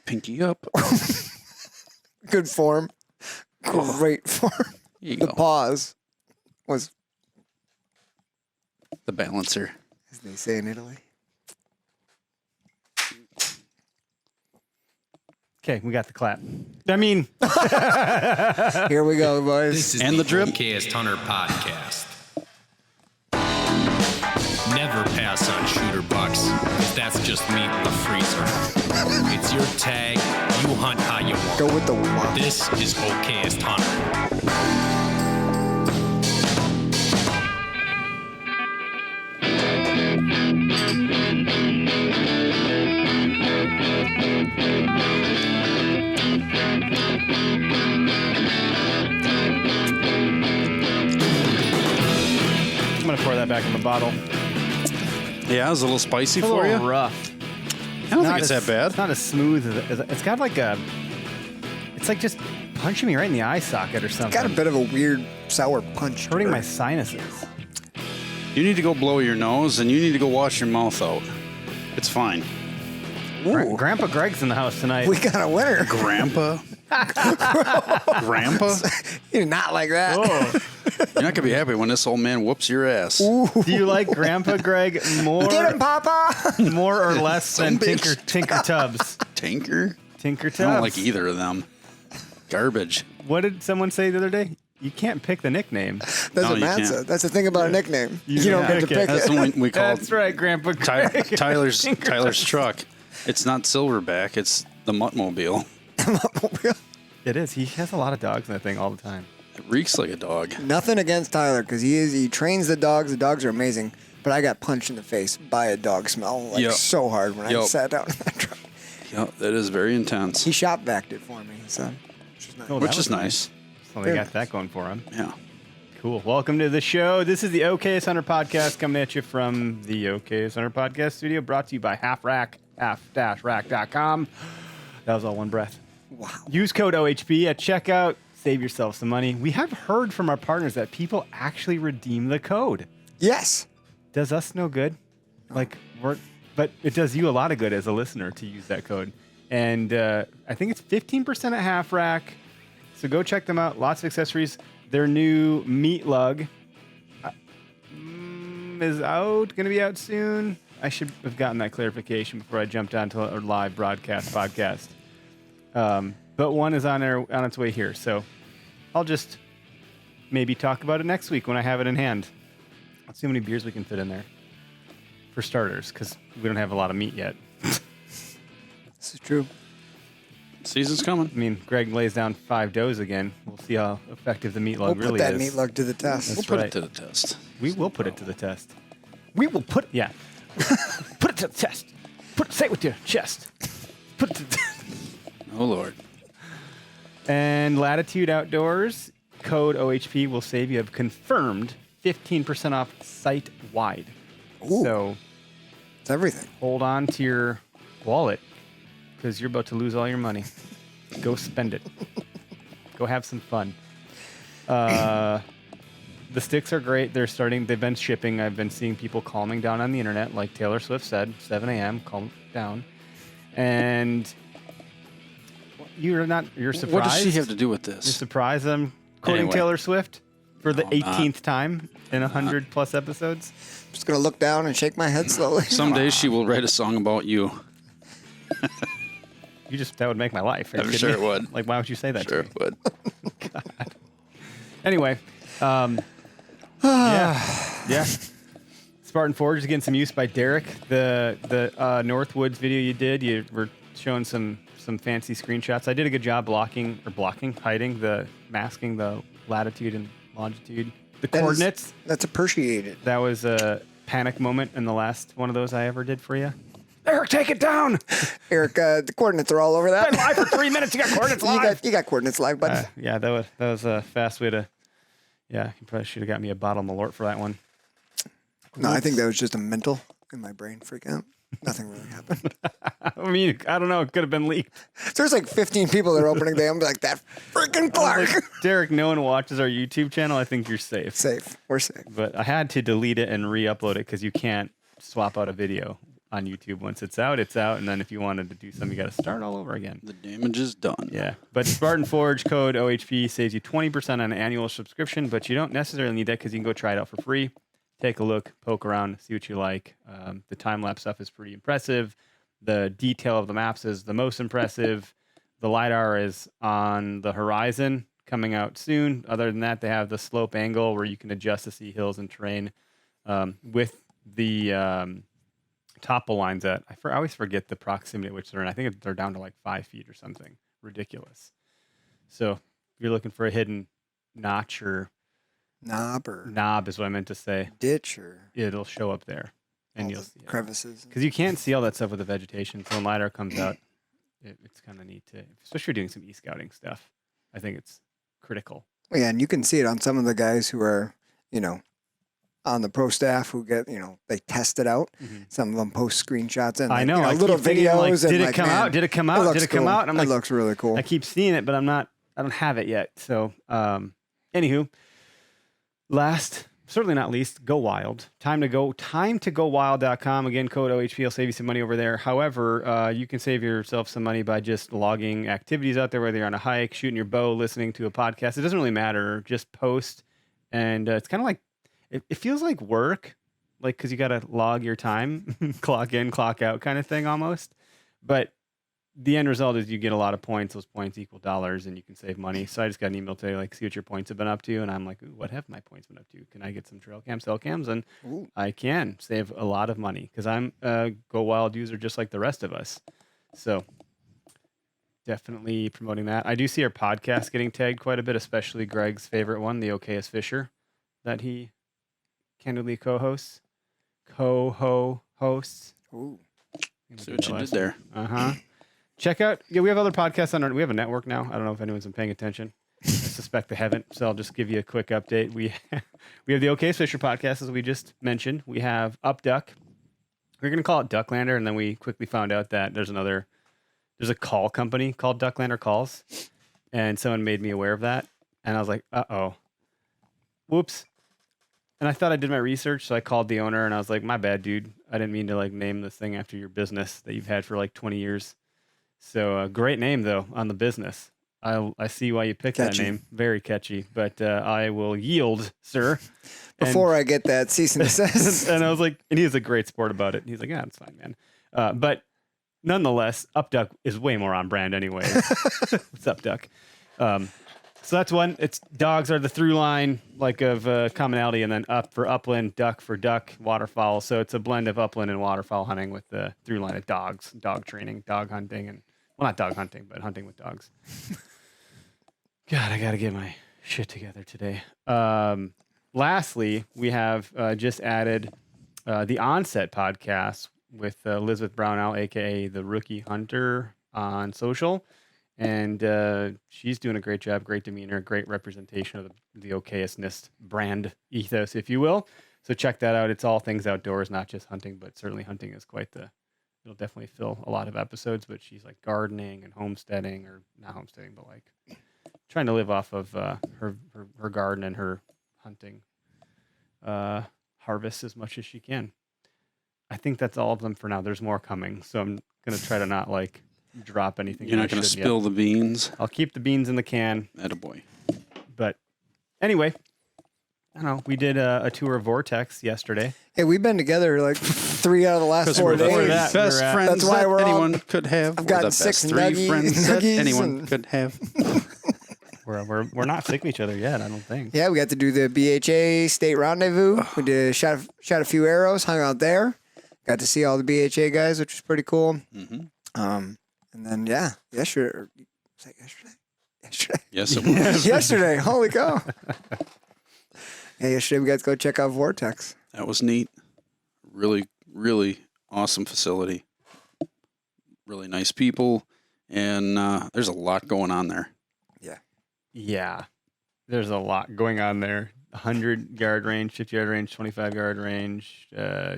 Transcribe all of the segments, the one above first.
Pinky up. Good form. Great form. You The go. pause was, The balancer. as they say in Italy. Okay, we got the clap. I mean, Here we go, boys. This is And the drip. OKest Hunter podcast. Never pass on shooter bucks, 'cause that's just meat in the freezer. It's your tag. You hunt how you want. Go with the one. This is OKest Hunter. I'm gonna pour that back in the bottle. Yeah, it was a little spicy It's a for you. little rough. I don't think Not it's as- that bad. It's not as smooth as it's got like a. It's like just punching me right in the eye socket or something. Got a bit of a weird sour punch. to hurting it. my sinuses. You need to go blow your nose, and you need to go wash your mouth out. It's fine. Ooh, Grandpa Greg's in the house tonight. we got a winner. Grandpa. Grandpa. You did not like that. Oh. You're not gonna be happy when this old man whoops your ass. Do you like Grandpa Greg more, Get him, Papa. more or less than Some bitch. Tinker Tubbs? Tinker. Tinker I Tubbs. don't like either of them. Garbage. What did someone say the other day? You can't pick the nickname. That's No, what you Matt can't. said. That's the thing about a nickname. You, You don't can't get to pick it. pick That's it. the one we call That's right, Grandpa Greg. Tyler's truck. It's not Silverback. It's the Muttmobile. It is. He has a lot of dogs in that thing all the time. It reeks like a dog. Nothing against Tyler because he trains the dogs. The dogs are amazing. But I got punched in the face by a dog smell like Yep. so hard when I Yep. sat down in that truck. Yeah, that is very intense. He shop vacked it for me. So, which is nice. Oh, Which that is was nice. So they Very got nice. that going for him. Yeah. Cool. Welcome to the show. This is the OKS Hunter podcast coming at you from the OKS Hunter podcast studio, brought to you by Half Rack, half-rack.com. That was all one breath. Wow. Use code OHB at checkout. Save yourself some money. We have heard from our partners that people actually redeem the code. Yes. Does us no good. But it does you a lot of good as a listener to use that code. And I think it's 15% at Half Rack. So go check them out. Lots of accessories. Their new meat lug is out. Going to be out soon. I should have gotten that clarification before I jumped onto our live broadcast podcast. But one is on its way here. So I'll just maybe talk about it next week when I have it in hand. Let's see how many beers we can fit in there. For starters, because we don't have a lot of meat yet. This is true. Season's coming. I mean, Greg lays down 5 doughs again. We'll see how effective the meat lug We'll really put that is. meat lug to the test. That's We'll put right. it to the test. We will put it to the test. We will put, yeah. Put it to the test. Say it with your chest. Put it to the Oh, Lord. And Latitude Outdoors, code OHP will save you. Have confirmed 15% off site-wide. Ooh. So It's everything. hold on to your wallet because you're about to lose all your money. Go spend it. Go have some fun. The sticks are great. They've been shipping. I've been seeing people calming down on the internet, like Taylor Swift said, 7 a.m., calm down. And you're surprised. What does she have to do with You're this? surprised I'm quoting Anyway. Taylor Swift for the No, I'm not. 18th time in 100 plus episodes? Just gonna look down and shake my head slowly. Someday she will write a song about you. That would make my life. Are you I'm kidding sure me? it would. Like, why would you say that Sure to me? it would. Anyway, yeah. Spartan Forge is getting some use by Derek. The Northwoods video you did, you were showing some fancy screenshots. I did a good job hiding masking the latitude and longitude, the coordinates. That's appreciated. That was a panic moment in the last one of those I ever did for you. Eric, take it down. Eric, the coordinates are all over that. Been live for 3 minutes. You got coordinates live. You got coordinates live, bud. Yeah, that was a fast way to. Yeah, you probably should have got me a bottle of Malort for that one. No, I think that was just a mental in my brain freak out. Nothing really happened. I mean, I don't know. It could have been leaked. So there's like 15 people that are opening day. I'm like, that freaking Clark. Derek, no one watches our YouTube channel. I think you're safe. Safe. We're safe. But I had to delete it and re-upload it because you can't swap out a video on YouTube. Once it's out, and then if you wanted to do something, you got to start all over again. The damage is done. Yeah, but Spartan Forge code OHP saves you 20% on an annual subscription, but you don't necessarily need that because you can go try it out for free. Take a look, poke around, see what you like. The time-lapse stuff is pretty impressive. The detail of the maps is the most impressive. The LiDAR is on the horizon, coming out soon. Other than that, they have the slope angle where you can adjust to see hills and terrain. With the topo lines I always forget the proximity at which they're in. I think they're down to like 5 feet or something ridiculous. So if you're looking for a hidden notch or knob is what I meant to say. Ditch or It'll show up there, and all you'll the see crevices. because you can't see all that stuff with the vegetation. So when LiDAR comes out, it's kind of neat to, especially if you're doing some e-scouting stuff. I think it's critical. Well, yeah, and you can see it on some of the guys who are, on the pro staff who get, they test it out. Mhm. Some of them post screenshots and I know, I little keep thinking, videos. like, and did it like, come man, out? Did it come out? looks Did it come cool. out? I'm It like, looks really cool. I keep seeing it, but I don't have it yet. So, anywho, certainly not least, Go Wild. Time to go wild.com. Again, code OHP will save you some money over there. However, you can save yourself some money by just logging activities out there, whether you're on a hike, shooting your bow, listening to a podcast. It doesn't really matter. Just post. And it's kind of like, it feels like work, like, because you got to log your time, clock in, clock out kind of thing almost. But the end result is you get a lot of points. Those points equal dollars, and you can save money. So I just got an email today, like, see what your points have been up to. And I'm like, ooh, what have my points been up to? Can I get some trail cams, cell cams? And Ooh. I can save a lot of money because I'm a Go Wild user just like the rest of us. So definitely promoting that. I do see our podcast getting tagged quite a bit, especially Greg's favorite one, the OKS Fisher, that he candidly co-hosts. Ooh. See what you did there. Uh-huh. Check out, we have other podcasts on we have a network now. I don't know if anyone's been paying attention. I suspect they haven't, so I'll just give you a quick update. We have the OK Fisher podcast, as we just mentioned. We have Up Duck. We're going to call it Ducklander, and then we quickly found out that there's a call company called Ducklander Calls, and someone made me aware of that, and I was like, uh-oh. Whoops. And I thought I did my research, so I called the owner, and I was like, my bad, dude. I didn't mean to, name this thing after your business that you've had for, 20 years. So, great name, though, on the business. I see why you picked Catchy. that name. Very catchy. But I will yield, sir. Before I get that cease and desist. And I was like, and he was a great sport about it. He's like, yeah, it's fine, man. But nonetheless, Up Duck is way more on brand anyway. What's up, Duck? So that's one. It's dogs are the through line, of commonality, and then up for upland, duck for duck, waterfowl. So it's a blend of upland and waterfowl hunting with the through line of dogs, dog training, dog hunting, and not dog hunting, but hunting with dogs. God, I got to get my shit together today. Lastly, we have just added the Onset podcast with Elizabeth Brownell, aka the Rookie Hunter, on social. And she's doing a great job, great demeanor, great representation of the OKS-ness brand ethos, if you will. So check that out. It's all things outdoors, not just hunting, but certainly hunting is it'll definitely fill a lot of episodes. But she's gardening and homesteading, or not homesteading, but trying to live off of her garden and her hunting harvest as much as she can. I think that's all of them for now. There's more coming. So I'm going to try to not drop anything. You're not going to spill the beans. I'll keep the beans in the can. Attaboy. But anyway, I don't know. We did a tour of Vortex yesterday. Hey, we've been together 3 out of the last 4 we're the days. that, best we're at- friends That's why that we're all- anyone could have. I've We're gotten the 6 best 3 nuggies- friends that nuggies anyone and- could have. We're not sick of each other yet, I don't think. Yeah, we got to do the BHA State Rendezvous. We did shot a few arrows, hung out there. Got to see all the BHA guys, which was pretty cool. Mm-hmm. And then yesterday. Was that yesterday? Yesterday. Yes, it was. Yesterday. Holy cow. Yeah, yesterday we got to go check out Vortex. That was neat. Really, really awesome facility. Really nice people. And there's a lot going on there. Yeah. There's a lot going on there. 100-yard range, 50-yard range, 25-yard range,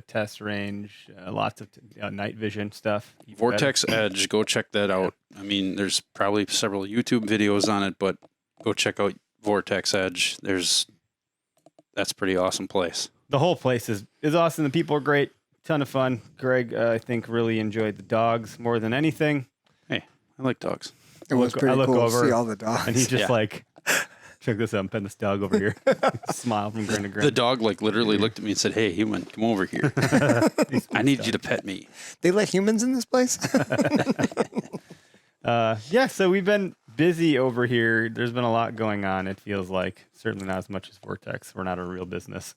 test range, lots of night vision stuff. Even Vortex Edge, go check that out. I mean, there's probably several YouTube videos on it, but go check out Vortex Edge. That's a pretty awesome place. the whole place is awesome. The people are great. ton of fun. Greg, I think, really enjoyed the dogs more than anything. Hey, I like dogs. It was I pretty look cool over, to see all the dogs. And he's just Yeah. like, check this out, I'm petting this dog over here. Smile from grin to grin. The dog like literally looked at me and said, "Hey, human, come over here. I need you to pet me." They let humans in this place? Yeah, so we've been busy over here. There's been a lot going on, it feels like. Certainly not as much as Vortex. We're not a real business.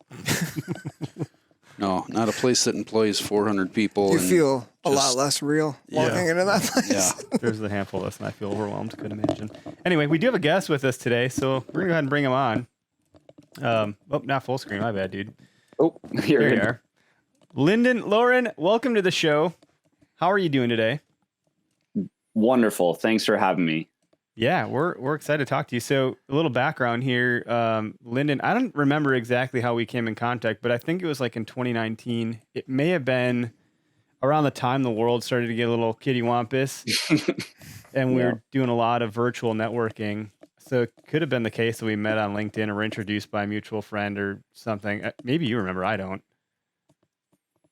No, not a place that employs 400 people. You and feel a lot just- less real walking Yeah. into that place. Yeah. There's a handful of us, and I feel overwhelmed. Could imagine. Anyway, we do have a guest with us today, so we're going to go ahead and bring him on. Not full screen. My bad, dude. Oh, here There we you are. Lyndon Lauren, welcome to the show. How are you doing today? Wonderful. Thanks for having me. Yeah, we're excited to talk to you. So a little background here, Lyndon. I don't remember exactly how we came in contact, but I think it was like in 2019. It may have been around the time the world started to get a little kittywampus, and we Yeah. were doing a lot of virtual networking. So it could have been the case that we met on LinkedIn or were introduced by a mutual friend or something. Maybe you remember. I don't.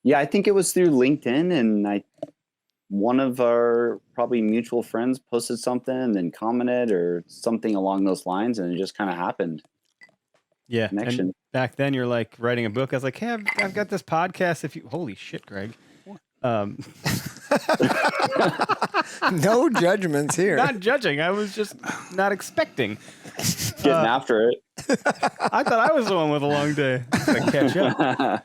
Yeah, I think it was through LinkedIn, and one of our probably mutual friends posted something and then commented or something along those lines, and it just kind of happened. Yeah. Connection. And back then, you're like writing a book. I was like, hey, I've got this podcast. If you, holy shit, Greg. No judgments here. Not judging. I was just not expecting. Getting after it. I thought I was the one with a long day. Gotta catch up.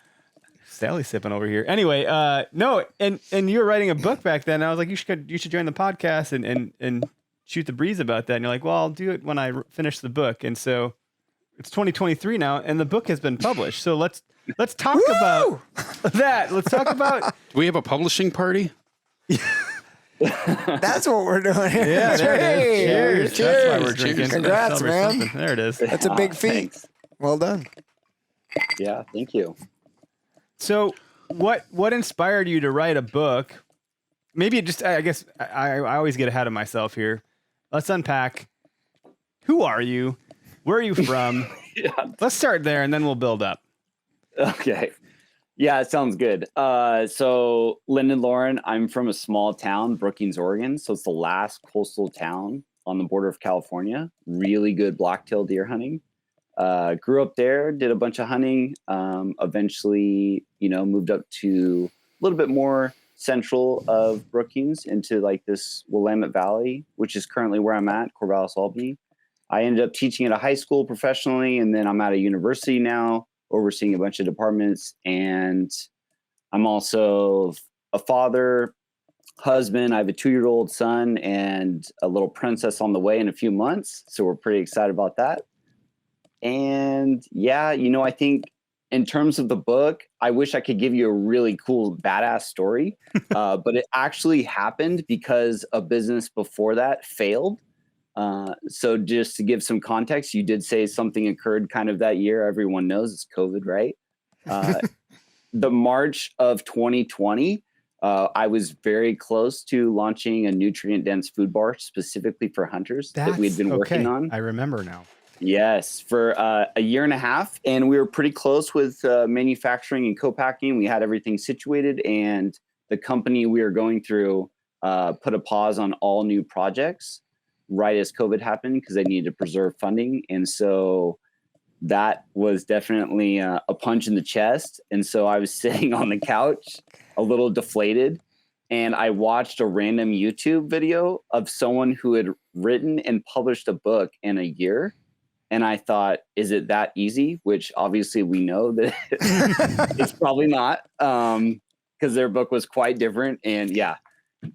Sally's sipping over here. Anyway, no, and you were writing a book back then. And I was like, you should join the podcast and shoot the breeze about that. And you're like, well, I'll do it when I finish the book. And so it's 2023 now, and the book has been published. So let's talk about that. Let's talk about. Do we have a publishing party? That's what we're doing here. Yeah, there it is. Hey, Cheers. cheers. That's why we're drinking. Congrats, Celebrate man. something. There it is. That's a big feat. Thanks. Well done. Yeah, thank you. So, what inspired you to write a book? Maybe just, I guess, I always get ahead of myself here. Let's unpack. Who are you? Where are you from? Yeah. Let's start there, and then we'll build up. Okay. Yeah, it sounds good. So Lyndon Lauren, I'm from a small town, Brookings, Oregon. So it's the last coastal town on the border of California. Really good blacktail deer hunting. Grew up there, did a bunch of hunting. Eventually, moved up to a little bit more central of Brookings into like this Willamette Valley, which is currently where I'm at, Corvallis, Albany. I ended up teaching at a high school professionally, and then I'm at a university now, overseeing a bunch of departments. And I'm also a father, husband. I have a 2-year-old son and a little princess on the way in a few months. So we're pretty excited about that. And yeah, I think in terms of the book, I wish I could give you a really cool, badass story. But it actually happened because a business before that failed. So just to give some context, you did say something occurred kind of that year. Everyone knows it's COVID, right? The March of 2020, I was very close to launching a nutrient-dense food bar specifically for hunters that we had been working on. I remember now. Yes, for a year and a half. And we were pretty close with manufacturing and co-packing. We had everything situated, and the company we were going through put a pause on all new projects right as COVID happened because they needed to preserve funding. And so that was definitely a punch in the chest. And so I was sitting on the couch, a little deflated, and I watched a random YouTube video of someone who had written and published a book in a year. And I thought, is it that easy? Which obviously we know that it's probably not, because their book was quite different. And yeah.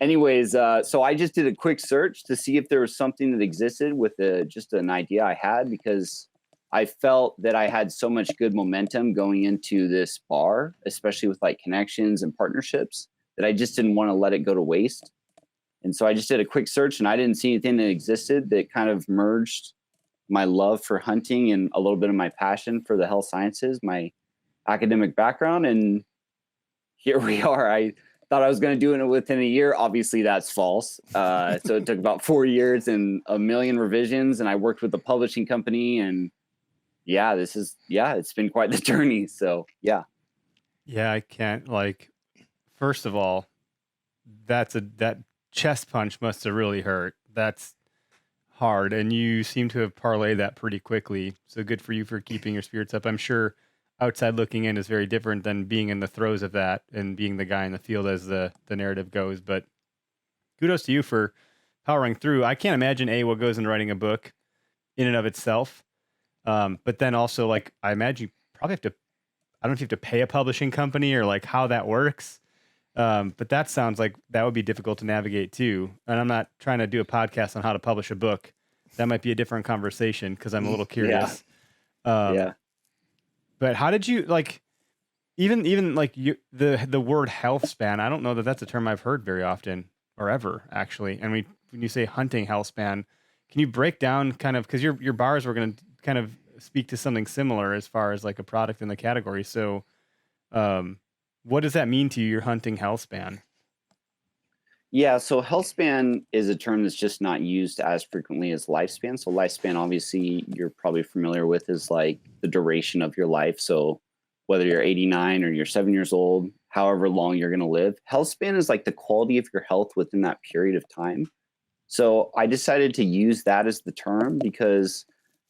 Anyways, so I just did a quick search to see if there was something that existed with just an idea I had, because I felt that I had so much good momentum going into this bar, especially with like connections and partnerships, that I just didn't want to let it go to waste. And so I just did a quick search, and I didn't see anything that existed that kind of merged my love for hunting and a little bit of my passion for the health sciences, my academic background. And here we are. I thought I was going to do it within a year. Obviously that's false. So it took about 4 years and a million revisions, and I worked with a publishing company, and it's been quite the journey. So yeah. Yeah, I can't first of all, that chest punch must have really hurt. That's hard, and you seem to have parlayed that pretty quickly. So good for you for keeping your spirits up. I'm sure outside looking in is very different than being in the throes of that and being the guy in the field as the narrative goes. But kudos to you for powering through. I can't imagine what goes into writing a book in and of itself. But then also, like, I imagine you probably have to, I don't know if you have to pay a publishing company or like how that works. But that sounds like that would be difficult to navigate too. And I'm not trying to do a podcast on how to publish a book. That might be a different conversation because I'm a little curious. Yeah. But how did you like, even like the word health span? I don't know that that's a term I've heard very often or ever actually. And when you say hunting health span, can you break down kind of, because your bars were going to kind of speak to something similar as far as like a product in the category. So, what does that mean to you, your hunting health span? Yeah, so health span is a term that's just not used as frequently as lifespan. So lifespan, obviously, you're probably familiar with is like the duration of your life. So whether you're 89 or you're 7 years old, however long you're going to live, health span is like the quality of your health within that period of time. So I decided to use that as the term because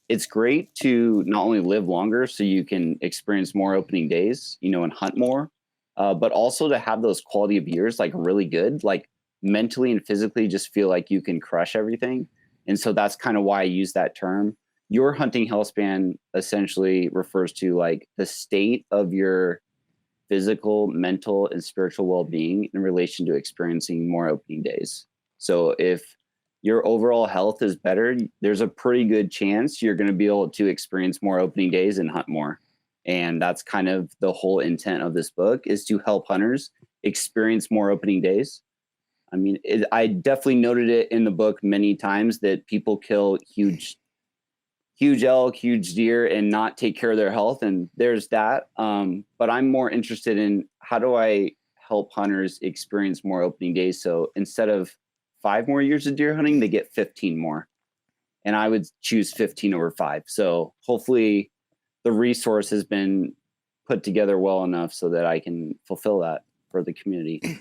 it's great to not only live longer so you can experience more opening days, and hunt more, but also to have those quality of years like really good, like mentally and physically just feel like you can crush everything. And so that's kind of why I use that term. Your hunting health span essentially refers to like the state of your physical, mental, and spiritual well-being in relation to experiencing more opening days. So if your overall health is better, there's a pretty good chance you're going to be able to experience more opening days and hunt more. And that's kind of the whole intent of this book, is to help hunters experience more opening days. I mean, I definitely noted it in the book many times that people kill huge elk, huge deer, and not take care of their health. And there's that. But I'm more interested in how do I help hunters experience more opening days? So instead of 5 more years of deer hunting, they get 15 more. And I would choose 15 over 5. So hopefully the resource has been put together well enough so that I can fulfill that for the community.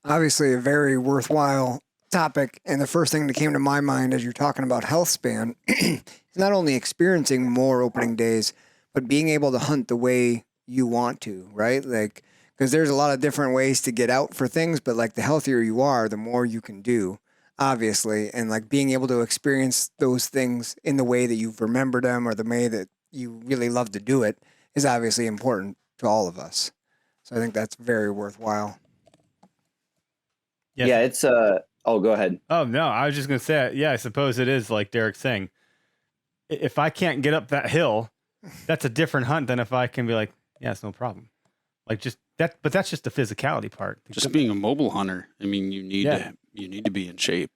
Obviously a very worthwhile topic. And the first thing that came to my mind as you're talking about health span is not only experiencing more opening days, but being able to hunt the way you want to, right? Like, because there's a lot of different ways to get out for things, but like the healthier you are, the more you can do, obviously. And like being able to experience those things in the way that you've remembered them or the way that you really love to do it is obviously important to all of us. So I think that's very worthwhile. Yes. Yeah, it's oh, go ahead. Oh no, I was just gonna say, yeah, I suppose it is like Derek's saying. If I can't get up that hill, that's a different hunt than if I can be like, yeah, it's no problem. Like just that, but that's just the physicality part. Just being a mobile hunter. I mean, you need to be in shape.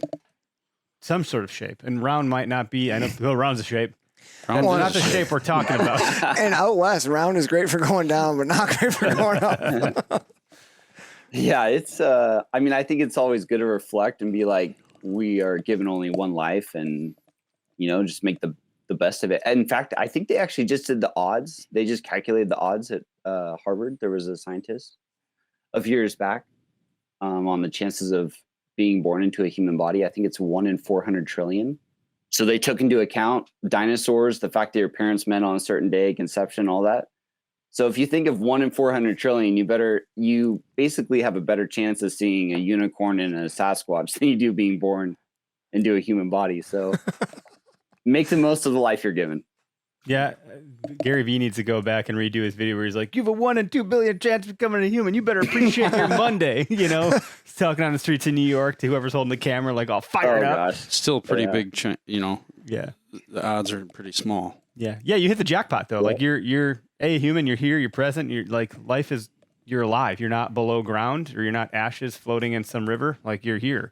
Some sort of shape, and round might not be. I know Bill Round's a shape. Round's Well, a not the shape we're talking about. And out west, round is great for going down, but not great for going up. Yeah, it's I mean, I think it's always good to reflect and be like, we are given only one life, and just make the best of it. And in fact, I think they actually just did the odds. They just calculated the odds at Harvard. There was a scientist a few years back on the chances of being born into a human body. I think it's 1 in 400 trillion. So they took into account dinosaurs, the fact that your parents met on a certain day, conception, all that. So if you think of 1 in 400 trillion, you basically have a better chance of seeing a unicorn and a Sasquatch than you do being born into a human body. So make the most of the life you're given. Yeah, Gary Vee needs to go back and redo his video where he's like, "You have a 1 in 2 billion chance of becoming a human. You better appreciate your Monday." He's talking on the streets in New York to whoever's holding the camera, like all fired up. Gosh. Still pretty big, Yeah, the odds are pretty small. yeah. You hit the jackpot though. Yeah. Like you're a human. You're here. You're present. You're like life is. You're alive. You're not below ground, or you're not ashes floating in some river. Like you're here.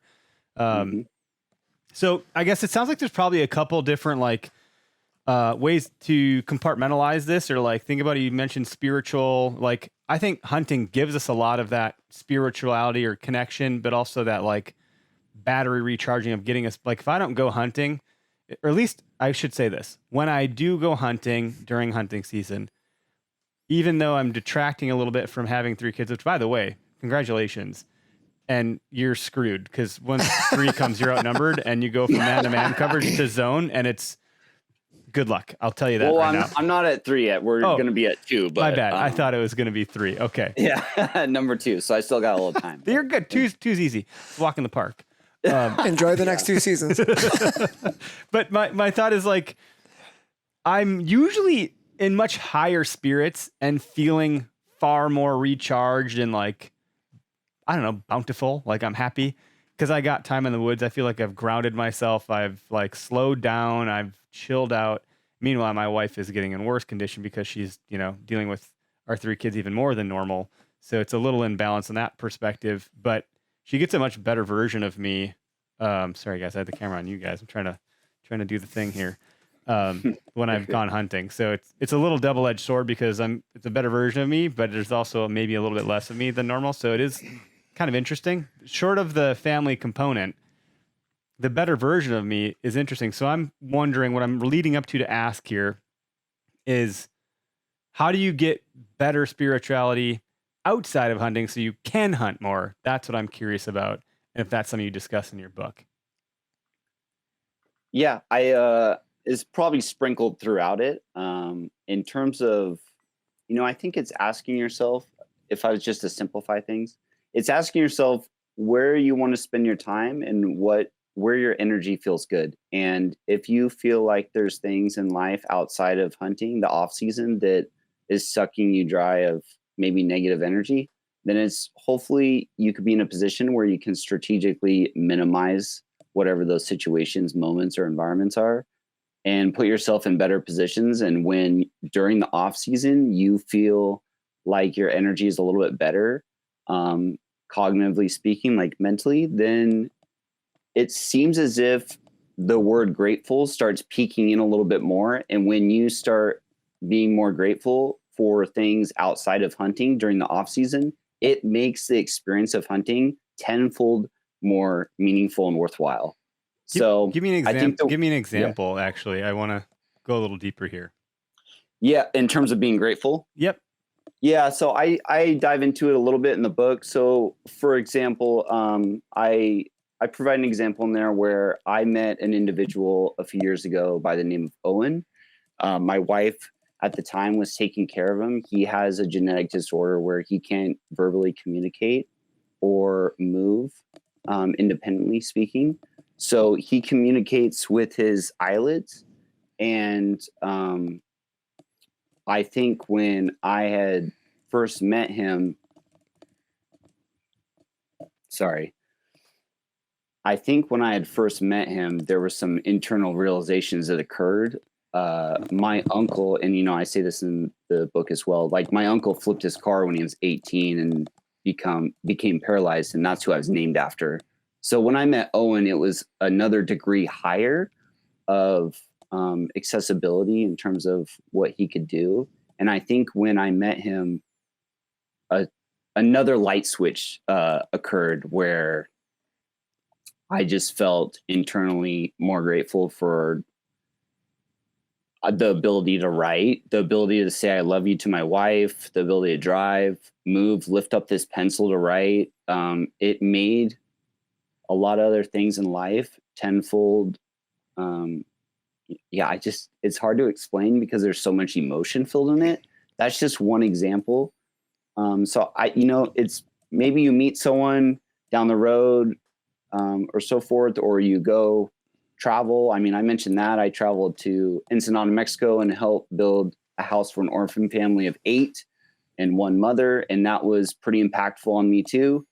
So I guess it sounds like there's probably a couple different ways to compartmentalize this, or like think about it. You mentioned spiritual. Like I think hunting gives us a lot of that spirituality or connection, but also that like battery recharging of getting us. Like if I don't go hunting, or at least I should say this, when I do go hunting during hunting season, even though I'm detracting a little bit from having 3 kids, which by the way, congratulations. And you're screwed because once 3 comes, you're outnumbered, and you go from man-to-man coverage to zone, and it's good luck. I'll tell you that right now. I'm not at 3 yet. We're going to be at 2. But, my bad. I thought it was going to be 3. Okay. Yeah, number 2. So I still got a little time. You're good. Two's easy. Walk in the park. Enjoy the next 2 seasons. But my thought is like, I'm usually in much higher spirits and feeling far more recharged and like, I don't know, bountiful. Like I'm happy because I got time in the woods. I feel like I've grounded myself. I've like slowed down. I've chilled out. Meanwhile, my wife is getting in worse condition because she's, dealing with our 3 kids even more than normal. So it's a little imbalance in that perspective, but she gets a much better version of me. Sorry guys, I had the camera on you guys. I'm trying to do the thing here. When I've gone hunting. So it's a little double-edged sword because it's a better version of me, but there's also maybe a little bit less of me than normal. So it is kind of interesting. Short of the family component, the better version of me is interesting. So I'm wondering what I'm leading up to ask here is how do you get better spirituality outside of hunting so you can hunt more? That's what I'm curious about. And if that's something you discuss in your book. Yeah, is probably sprinkled throughout it. In terms of, I think it's asking yourself, if I was just to simplify things, it's asking yourself where you want to spend your time and where your energy feels good. And if you feel like there's things in life outside of hunting, the off season, that is sucking you dry of maybe negative energy, then it's hopefully you could be in a position where you can strategically minimize whatever those situations, moments, or environments are, and put yourself in better positions. And when during the off season, you feel like your energy is a little bit better, cognitively speaking, like mentally, then it seems as if the word grateful starts peeking in a little bit more. And when you start being more grateful for things outside of hunting during the off season, it makes the experience of hunting tenfold more meaningful and worthwhile. So give me an example. Give me an example. Yeah. Actually, I want to go a little deeper here. Yeah, in terms of being grateful. Yep. Yeah, so I dive into it a little bit in the book. So, for example, I provide an example in there where I met an individual a few years ago by the name of Owen. My wife at the time was taking care of him. He has a genetic disorder where he can't verbally communicate or move independently speaking. So he communicates with his eyelids. And I think when I had first met him, there were some internal realizations that occurred. My uncle, and I say this in the book as well, like my uncle flipped his car when he was 18 and became paralyzed, and that's who I was named after. So when I met Owen, it was another degree higher of accessibility in terms of what he could do. And I think when I met him, another light switch occurred where I just felt internally more grateful for the ability to write, the ability to say I love you to my wife, the ability to drive, move, lift up this pencil to write. It made a lot of other things in life tenfold. It's hard to explain because there's so much emotion filled in it. That's just one example. So it's maybe you meet someone down the road or so forth, or you go travel. I mean, I mentioned that I traveled to Ensenada, Mexico, and helped build a house for an orphan family of 8 and 1 mother. And that was pretty impactful on me too.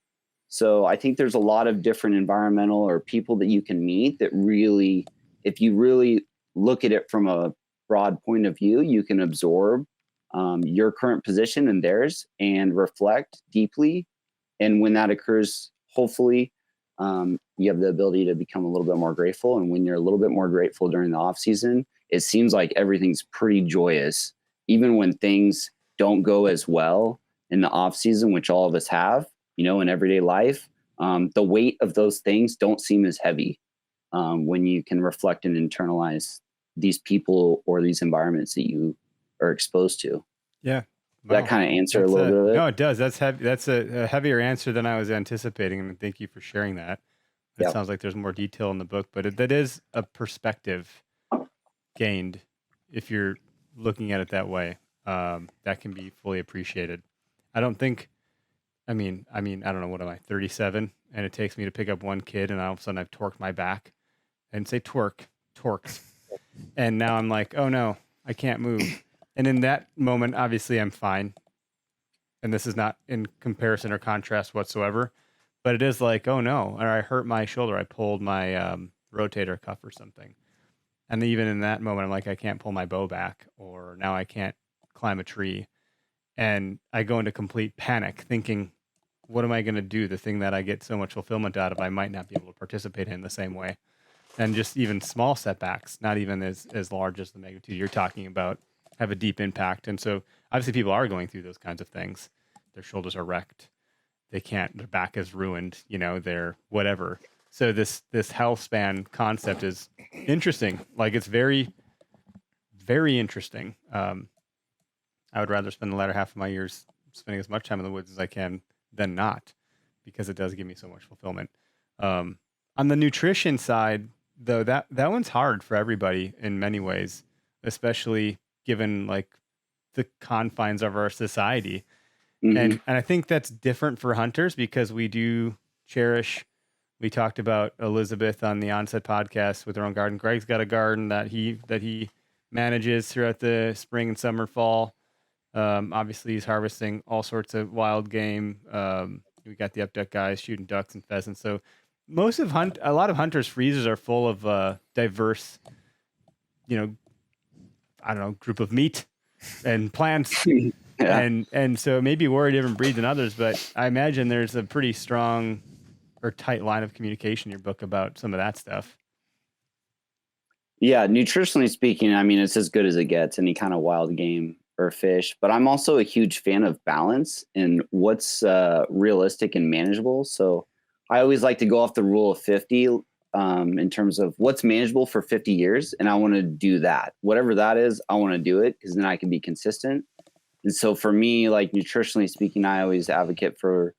So I think there's a lot of different environmental or people that you can meet that really, if you really look at it from a broad point of view, you can absorb your current position and theirs and reflect deeply. And when that occurs, hopefully, you have the ability to become a little bit more grateful. And when you're a little bit more grateful during the off season, it seems like everything's pretty joyous, even when things don't go as well in the off season, which all of us have, in everyday life. The weight of those things don't seem as heavy when you can reflect and internalize these people or these environments that you are exposed to. Yeah. That kind of answer a That's little bit of it. No, it does. That's heavy. That's a heavier answer than I was anticipating, and thank you for sharing that. It Yep. sounds like there's more detail in the book, but that is a perspective gained if you're looking at it that way. That can be fully appreciated. I don't think. I mean, I don't know. What am I? 37, and it takes me to pick up one kid, and all of a sudden I've torqued my back, and say torqued, and now I'm like, oh no, I can't move. And in that moment, obviously, I'm fine. And this is not in comparison or contrast whatsoever, but it is like, oh no, or I hurt my shoulder. I pulled my rotator cuff or something. And even in that moment, I'm like, I can't pull my bow back, or now I can't climb a tree. And I go into complete panic thinking, what am I going to do? The thing that I get so much fulfillment out of, I might not be able to participate in the same way. And just even small setbacks, not even as large as the magnitude you're talking about, have a deep impact. And so obviously people are going through those kinds of things. Their shoulders are wrecked. They can't, their back is ruined, they're whatever. So this health span concept is interesting. Like, it's very, very interesting. I would rather spend the latter half of my years spending as much time in the woods as I can than not, because it does give me so much fulfillment. On the nutrition side, though, that one's hard for everybody in many ways, especially given like the confines of our society. Mhm. And I think that's different for hunters because we do cherish. We talked about Elizabeth on the Onset podcast with her own garden. Greg's got a garden that he manages throughout the spring and summer, fall. Obviously, he's harvesting all sorts of wild game. We got the upduck guys shooting ducks and pheasants. So a lot of hunters' freezers are full of diverse, group of meat and plants. Yeah. And so maybe we're a different breed than others, but I imagine there's a pretty strong or tight line of communication in your book about some of that stuff. Yeah, nutritionally speaking, I mean, it's as good as it gets, any kind of wild game or fish. But I'm also a huge fan of balance and what's realistic and manageable. So I always like to go off the rule of 50 in terms of what's manageable for 50 years. And I want to do that. Whatever that is, I want to do it because then I can be consistent. And so for me, like nutritionally speaking, I always advocate for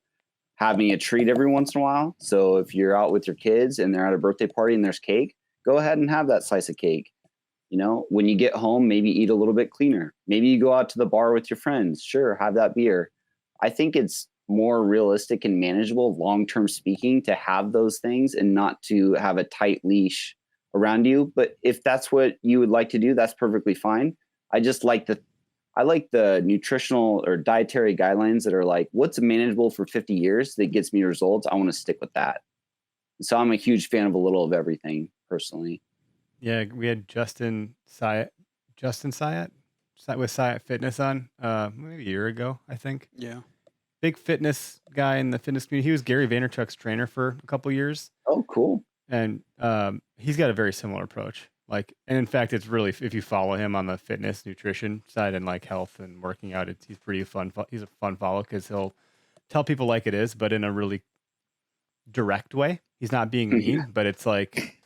having a treat every once in a while. So if you're out with your kids and they're at a birthday party and there's cake, go ahead and have that slice of cake. When you get home, maybe eat a little bit cleaner. Maybe you go out to the bar with your friends. Sure, have that beer. I think it's more realistic and manageable, long-term speaking, to have those things and not to have a tight leash around you. But if that's what you would like to do, that's perfectly fine. I like the nutritional or dietary guidelines that are like, what's manageable for 50 years that gets me results? I want to stick with that. So I'm a huge fan of a little of everything personally. Yeah, we had Justin Syatt with Syatt Fitness on maybe a year ago, I think. Yeah. Big fitness guy in the fitness community. He was Gary Vaynerchuk's trainer for a couple years. Oh, cool. And he's got a very similar approach. And in fact, it's really, if you follow him on the fitness, nutrition side and like health and working out, he's pretty fun. He's a fun follow because he'll tell people like it is, but in a really direct way. He's not being mean, but it's like,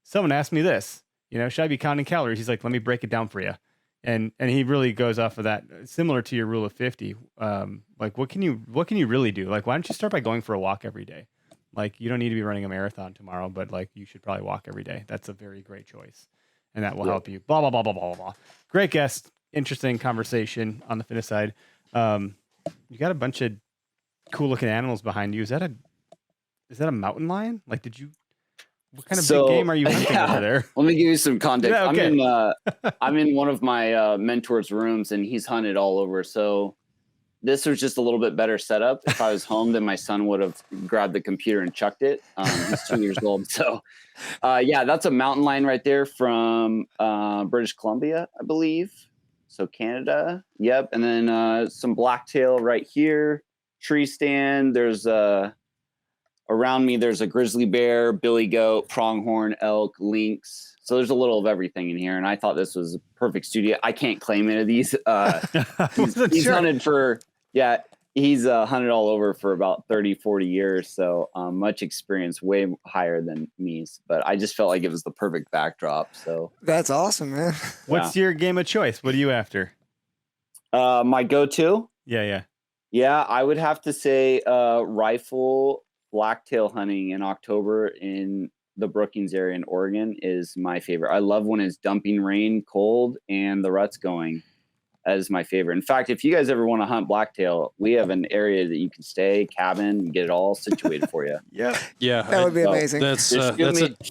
someone asked me this, should I be counting calories? He's like, let me break it down for you. And he really goes off of that, similar to your rule of 50. Like, what can you really do? Like, why don't you start by going for a walk every day? Like, you don't need to be running a marathon tomorrow, but like, you should probably walk every day. That's a very great choice. And that will help you. Blah, blah, blah, blah, blah, blah. Great guest. Interesting conversation on the fitness side. You got a bunch of cool looking animals behind you. Is that a mountain lion? Like, what kind of big game are you hunting over there? Let me give you some context. Yeah, okay. I'm in one of my mentor's rooms and he's hunted all over. So this was just a little bit better setup. If I was home, then my son would have grabbed the computer and chucked it. He's 2 years old. So yeah, that's a mountain lion right there from British Columbia, I believe. So Canada. Yep. And then some blacktail right here. Tree stand. There's around me, there's a grizzly bear, billy goat, pronghorn, elk, lynx. So there's a little of everything in here. And I thought this was a perfect studio. I can't claim any of these. He's hunted for, he's hunted all over for about 30, 40 years. So much experience, way higher than me. But I just felt like it was the perfect backdrop. So That's awesome, man. What's your game of choice? What are you after? My go-to. Yeah. Yeah, I would have to say rifle blacktail hunting in October in the Brookings area in Oregon is my favorite. I love when it's dumping rain, cold, and the rut's going. That is my favorite. In fact, if you guys ever want to hunt blacktail, we have an area that you can stay, cabin, and get it all situated for you. Yeah. Yeah, That would be So, amazing. that's Just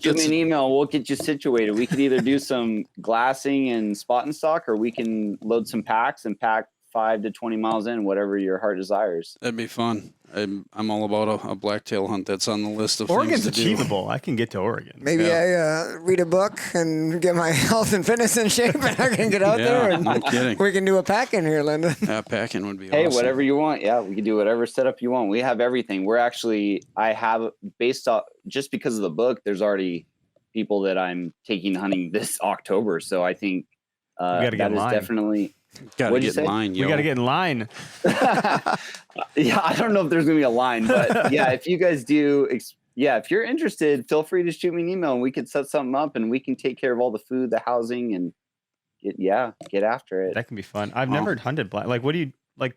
shoot me an email. We'll get you situated. We could either do some glassing and spot and stock, or we can load some packs and pack 5 to 20 miles in, whatever your heart desires. that'd be fun. I'm all about a blacktail hunt. That's on the list of Oregon's things to do. achievable. I can get to Oregon. Maybe I read a book and get my health and fitness in shape, and I can get out there Yeah, and no kidding. we can do a pack in here, Lyndon. Yeah, packing would be Hey, awesome. whatever you want. Yeah, we can do whatever setup you want. We have everything. I have based off just because of the book. There's already people that I'm taking hunting this October, so I think gotta get that in is line. Definitely. Gotta What'd you get in say? line, yo. We got to get in line. Yeah, I don't know if there's gonna be a line, but yeah, if you guys do, if you're interested, feel free to shoot me an email and we can set something up and we can take care of all the food, the housing, and get after it. That can be fun. I've Oh. never hunted black. Like, what do you like?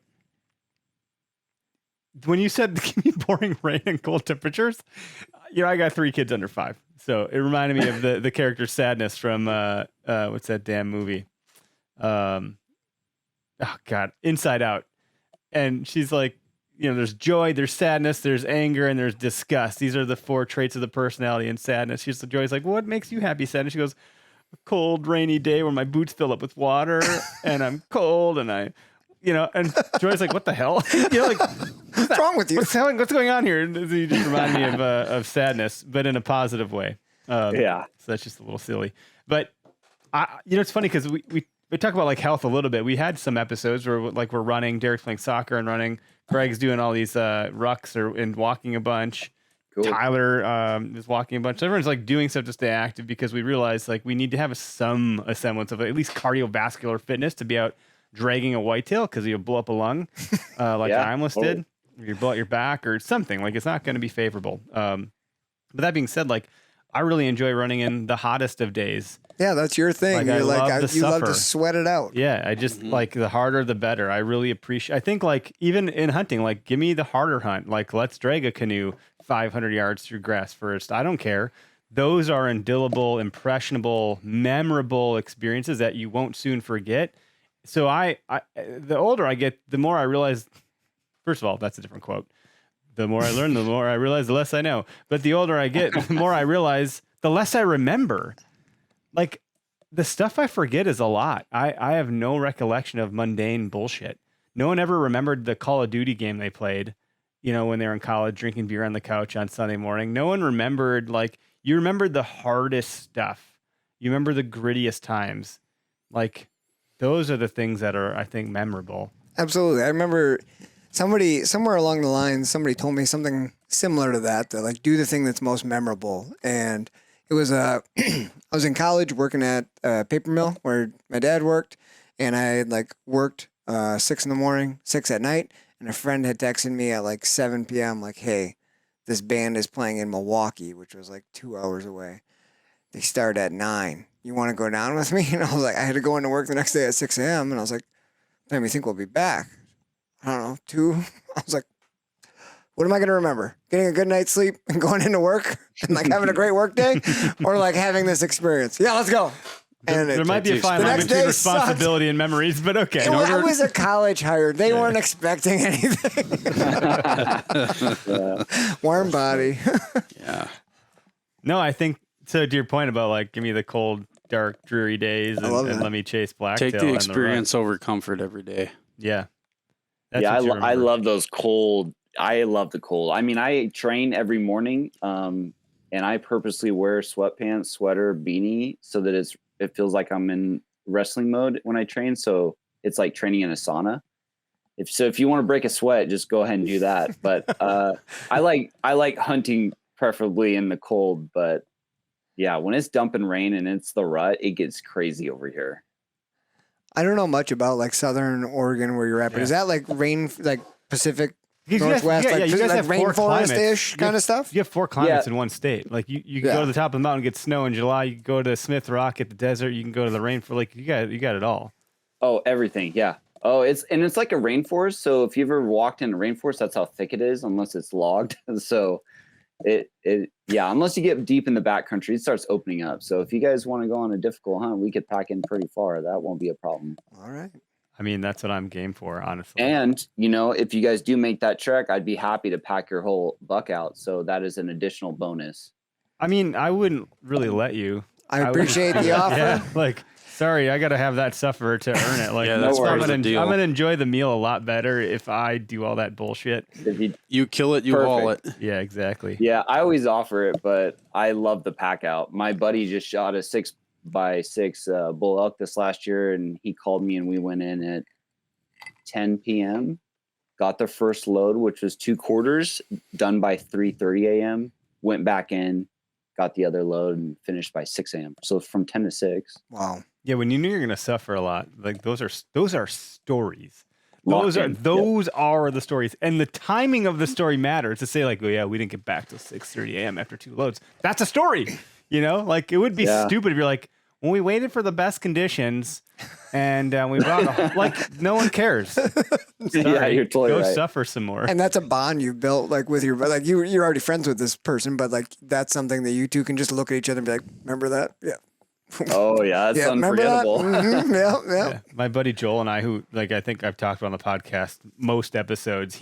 When you said give me pouring rain and cold temperatures, I got 3 kids under 5, so it reminded me of the character Sadness from what's that damn movie? Oh God, Inside Out. And she's like, there's joy, there's sadness, there's anger, and there's disgust. These are the 4 traits of the personality. And sadness. Joy's like, what makes you happy, sadness? She goes, a cold, rainy day where my boots fill up with water, and I'm cold, and and Joy's like, what the hell? Like, What's wrong with you? what's going on here? And you just remind me of sadness, but in a positive way. Yeah. So that's just a little silly. But it's funny because we talk about like health a little bit. We had some episodes where like we're running, Derek's playing soccer and running. Greg's doing all these rucks and walking a bunch. Cool. Tyler is walking a bunch. Everyone's like doing stuff to stay active because we realize like we need to have a semblance of at least cardiovascular fitness to be out dragging a whitetail because you'll blow up a lung like Yeah, I almost totally. did. Or you blow out your back or something. Like it's not going to be favorable. But that being said, like I really enjoy running in the hottest of days. Yeah, that's your thing. Like, I You're love to you love to suffer. sweat it out. Yeah, I just like the harder the better. I really appreciate. I think like even in hunting, like give me the harder hunt. Like let's drag a canoe 500 yards through grass first. I don't care. Those are indelible, impressionable, memorable experiences that you won't soon forget. So I the older I get, the more I realize. First of all, that's a different quote. The more I learn, the more I realize, the less I know. But the older I get, the more I realize, the less I remember. Like the stuff I forget is a lot. I have no recollection of mundane bullshit. No one ever remembered the Call of Duty game they played, when they were in college drinking beer on the couch on Sunday morning. No one remembered, like, you remembered the hardest stuff. You remember the grittiest times. Like, those are the things that are, I think, memorable. Absolutely. I remember somewhere along the line, somebody told me something similar to that like do the thing that's most memorable. And it was I was in college working at a paper mill where my dad worked, and I had like worked 6 in the morning, 6 at night, and a friend had texted me at like 7 p.m. like, hey, this band is playing in Milwaukee, which was like 2 hours away. They start at 9. You want to go down with me? And I was like, I had to go into work the next day at 6 a.m. And I was like, what time do you think we'll be back? I don't know, 2. I was like, what am I going to remember? Getting a good night's sleep and going into work and like having a great work day, or like having this experience? Yeah, let's go. And There might be a fine the line next between day responsibility and memories, but okay. I was a college hire. They weren't expecting anything. Warm body. Yeah. No, I think so. To your point about like, give me the cold, dark, dreary days, and, love and that. let me chase blacktail. Take the on experience over comfort every day. run. Yeah, That's yeah, what you I remember. love those cold. I love the cold. I mean, I train every morning, and I purposely wear sweatpants, sweater, beanie, so that it feels like I'm in wrestling mode when I train. So it's like training in a sauna. If you want to break a sweat, just go ahead and do that. But I like hunting preferably in the cold. But yeah, when it's dumping rain and it's the rut, it gets crazy over here. I don't know much about like Southern Oregon where you're at, but Yeah. is that like like Pacific You guys- Northwest, yeah, like, you guys like have 4 rainforest-ish climates. kind of stuff? You have 4 climates in one state. Like you can Yeah. go to the top of the mountain, get snow in July. You can go to Smith Rock at the desert. You can go to the rainforest. Like you got it all. Oh, everything. Yeah. Oh, it's like a rainforest. So if you've ever walked in a rainforest, that's how thick it is, unless it's logged. So unless you get deep in the backcountry, it starts opening up. So if you guys want to go on a difficult hunt, we could pack in pretty far. That won't be a problem. All right. I mean, that's what I'm game for, honestly. And if you guys do make that trek, I'd be happy to pack your whole buck out. So that is an additional bonus. I mean, I wouldn't really let you. I appreciate the offer. Yeah, like, sorry, I got to have that suffer to earn it. Like, Yeah, that's part I'm of gonna, the deal. I'm gonna enjoy the meal a lot better if I do all that bullshit. If you, You kill it, you haul it. Yeah, exactly. yeah, I always offer it, but I love the pack out. My buddy just shot a 6x6 bull elk this last year, and he called me, and we went in at 10 p.m. Got the first load, which was 2 quarters, done by 3:30 a.m. Went back in, got the other load, and finished by 6 a.m. So from 10 to 6. Wow. Yeah, when you knew you're gonna suffer a lot, like those are stories. Locked Those are in. the stories, and the timing of the story matters. To say like, oh yeah, we didn't get back till 6:30 a.m. after 2 loads. That's a story, Like it would be Yeah. stupid if you're like, when we waited for the best conditions, and we brought like no one cares. Yeah, Sorry, you're totally go right. suffer some more. And that's a bond you built like with your like you're already friends with this person, but like that's something that you two can just look at each other and be like, remember that? Yeah. Oh yeah, that's Yeah, remember that? unforgettable. Mhm, yeah, yeah. Yeah. My buddy Joel and I, who I think I've talked about on the podcast most episodes,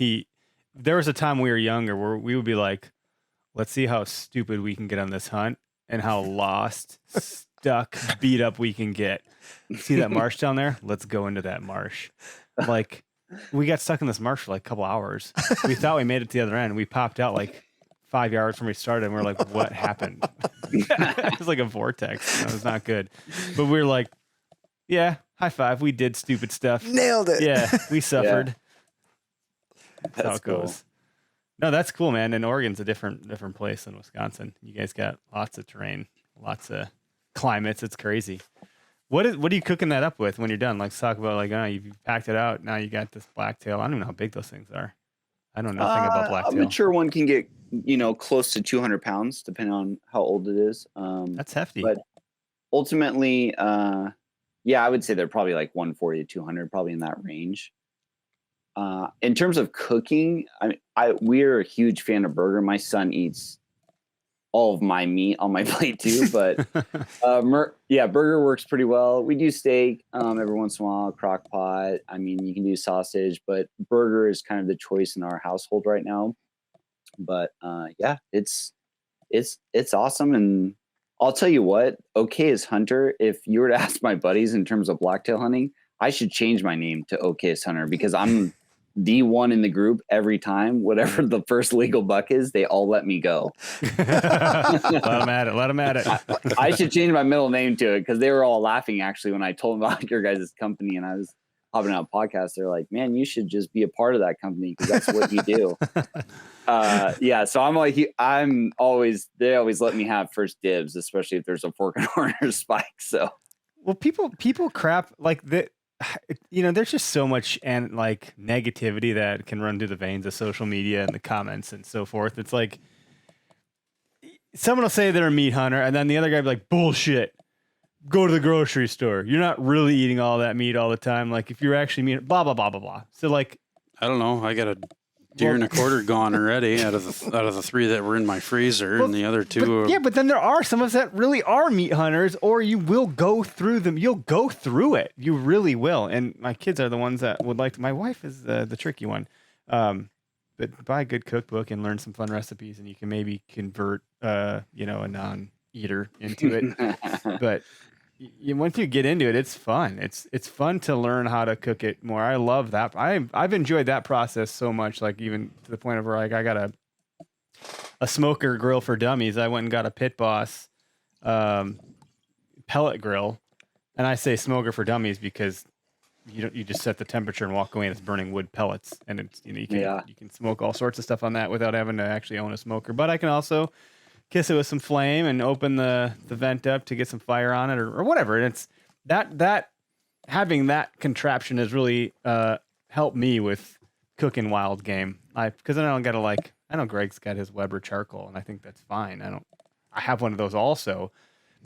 there was a time when we were younger where we would be like, let's see how stupid we can get on this hunt and how lost, stuck, beat up we can get. See that marsh down there? Let's go into that marsh. Like, we got stuck in this marsh for like a couple hours. We thought we made it to the other end. We popped out like 5 yards from where we started, and we're like, what happened? It was like a vortex. It was not good. But we were like, yeah, high five. We did stupid stuff. Nailed it. Yeah, we suffered. That's how That's it goes. No, that's cool, man. And Oregon's a different place than Wisconsin. You guys got lots of terrain, lots of climates. It's crazy. What are you cooking that up with when you're done? Like, talk about like, you've packed it out. Now you got this blacktail. I don't even know how big those things are. I know nothing about A blacktail. mature one can get close to 200 pounds, depending on how old it is. That's hefty. But ultimately, I would say they're probably like 140 to 200, probably in that range. In terms of cooking, we're a huge fan of burger. My son eats all of my meat on my plate too, but burger works pretty well. We do steak every once in a while, crock pot. I mean, you can do sausage, but burger is kind of the choice in our household right now. But it's awesome. And I'll tell you what, Okayest Hunter, if you were to ask my buddies in terms of blacktail hunting, I should change my name to Okayest Hunter, because I'm the one in the group every time. Whatever the first legal buck is, they all let me go. Let them at it. Let them at it. I should change my middle name to it, because they were all laughing actually when I told them about your guys' company and I was hopping out podcast. They're like, man, you should just be a part of that company, because that's what you do. So I'm like, they always let me have first dibs, especially if there's a fork and horn or spike. So, well, people crap like that. There's just so much and like negativity that can run through the veins of social media and the comments and so forth. It's like someone will say they're a meat hunter, and then the other guy will be like, bullshit. Go to the grocery store. You're not really eating all that meat all the time. Like if you're actually meat, blah blah blah blah blah. So like, I don't know. I got a deer and a quarter gone already out of the 3 that were in my freezer, and the other 2. but then there are some of us that really are meat hunters, or you will go through them. You'll go through it. You really will. And my kids are the ones that would like to. My wife is the tricky one. But buy a good cookbook and learn some fun recipes, and you can maybe convert a non-eater into it. But once you get into it, it's fun. It's fun to learn how to cook it more. I love that. I've enjoyed that process so much. Like even to the point of where like I got a smoker grill for dummies. I went and got a Pit Boss pellet grill, and I say smoker for dummies because you just set the temperature and walk away, and it's burning wood pellets, and it's you can smoke all sorts of stuff on that without having to actually own a smoker. But I can also kiss it with some flame and open the vent up to get some fire on it or whatever. And it's that having that contraption has really helped me with cooking wild game. Because then I don't gotta I know Greg's got his Weber charcoal, and I think that's fine. I have one of those also,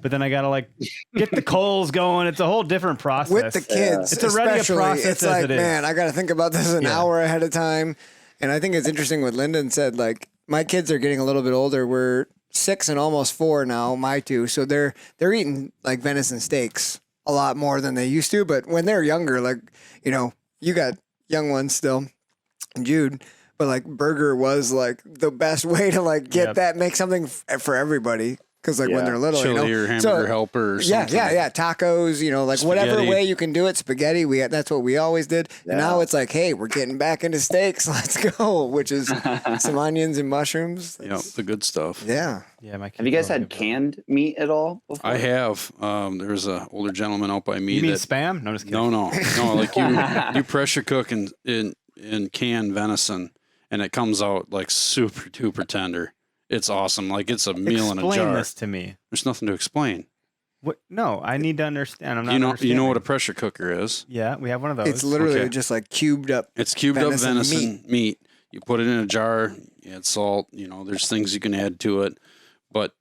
but then I gotta like get the coals going. It's a whole different process. With the kids, It's already a especially, process it's as like, it is. man, I got to think about this an Yeah. hour ahead of time. And I think it's interesting what Lyndon said. Like, my kids are getting a little bit older. We're 6 and almost 4 now, my two. So they're eating like venison steaks a lot more than they used to. But when they're younger, like, you know, you got young ones still, Jude. But like burger was like the best way to like get Yep. that, make something for everybody. Because like when Yeah. they're little, Chili you know, or hamburger helper or yeah, something. yeah, tacos, you know, like whatever Spaghetti. way you can do it. Spaghetti, that's what we always did. And now Yeah. it's like, hey, we're getting back into steaks. Let's go, which is some onions and mushrooms. Yep, the good stuff. Yeah. Yeah, my Have you guys kids had love it. canned meat at all before? I have. There's a older gentleman out by me You mean that spam? No, I'm just kidding. no, like you pressure cook in canned venison, and it comes out like super duper tender. It's awesome. Like it's a meal in a Explain jar. this to me. There's nothing to explain. What? No, I need to understand. I'm not. You know understanding. what a pressure cooker is. Yeah, we have one of those. It's literally Okay. just like cubed up. It's cubed Venison up venison meat. You put it in a jar. You add salt. You know, there's things you can add to it, but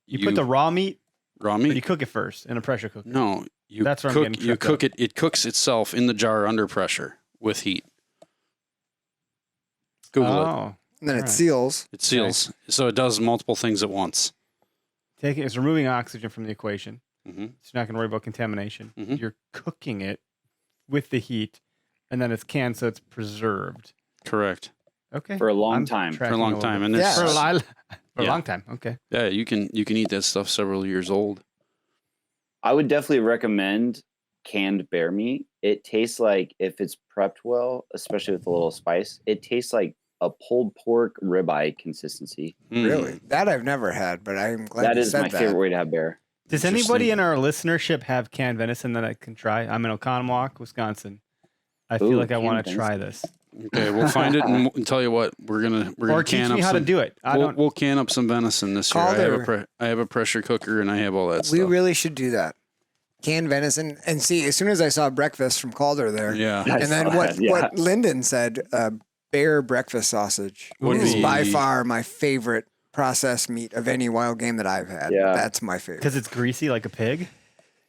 you put the raw meat, raw but meat. you cook it first in a pressure cooker. No, you That's where I'm cook. getting You tripped cook up. it. It cooks itself in the jar under pressure with heat. Google it. Oh, And then it Right. seals. It seals, so it does multiple things at once. it's removing oxygen from the equation. hmm So you're not going to worry about contamination. Mhm. You're cooking it with the heat, and then it's canned, so it's preserved. Correct. Okay. For a long I'm time. For a tracking long little time, bit. and Yeah. it's, For a Yeah. long time. Okay. yeah, you can eat that stuff several years old. I would definitely recommend canned bear meat. It tastes like, if it's prepped well, especially with a little spice, it tastes like a pulled pork ribeye consistency. Mm. Really? That I've never had, but I'm glad That you is said my that. favorite way to have bear. Does Interesting. anybody in our listenership have canned venison that I can try? I'm in Oconomowoc, Wisconsin. I feel Ooh, like I want canned to try this. Okay, we'll find it and tell you what we're gonna Or teach can me up how some, to do it. I don't. We'll can up some venison this year. Calder. I have a pressure cooker and I have all that We stuff. really should do that. Canned venison. And see, as soon as I saw breakfast from Calder there, Yeah, I and then saw that, yeah. what Lyndon said, bear breakfast sausage Would is be- by far my favorite processed meat of any wild game that I've had. Yeah. That's my favorite. Because it's greasy like a pig.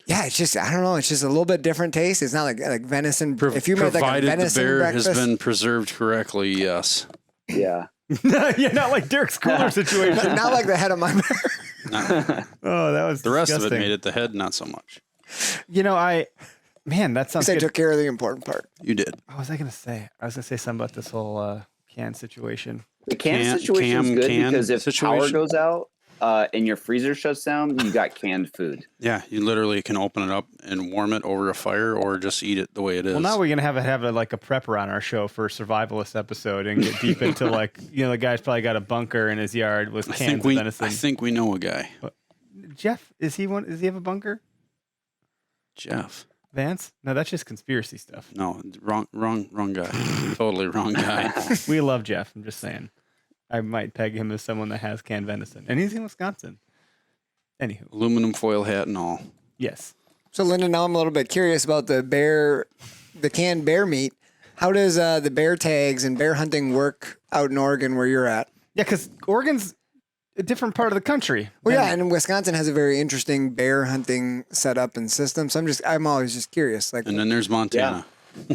Yeah, it's just, I don't know, it's just a little bit different taste. It's not like venison. If you made like a provided the venison bear breakfast, has been preserved correctly, yes. Yeah. Yeah, not like Derek's cooler situation. not like the head of my bear. Oh, that was The rest of it disgusting. made it. The head, not so much. You know, man, that sounds I good. took care of the important part. You did. What was I gonna say? I was gonna say something about this whole can situation. The can Can- situation is good can because if power situation? goes out and your freezer shuts down, you got canned food. Yeah, you literally can open it up and warm it over a fire, or just eat it the way it is. Well, now we're gonna have like a prepper on our show for a survivalist episode and get deep into like the guy's probably got a bunker in his yard with I cans think of we. venison. I think we know a guy, Jeff, is he one? Does he have a bunker? Jeff. Vance? No, that's just conspiracy stuff. No, wrong guy. Totally wrong guy. We love Jeff. I'm just saying. I might peg him as someone that has canned venison, and he's in Wisconsin. Anywho, Aluminum foil hat and all. yes. So, Lyndon, now I'm a little bit curious about the canned bear meat. How does the bear tags and bear hunting work out in Oregon where you're at? Yeah, because Oregon's a different part of the country. Well, yeah, and Wisconsin has a very interesting bear hunting setup and system. So I'm always just curious, like, And then there's Montana.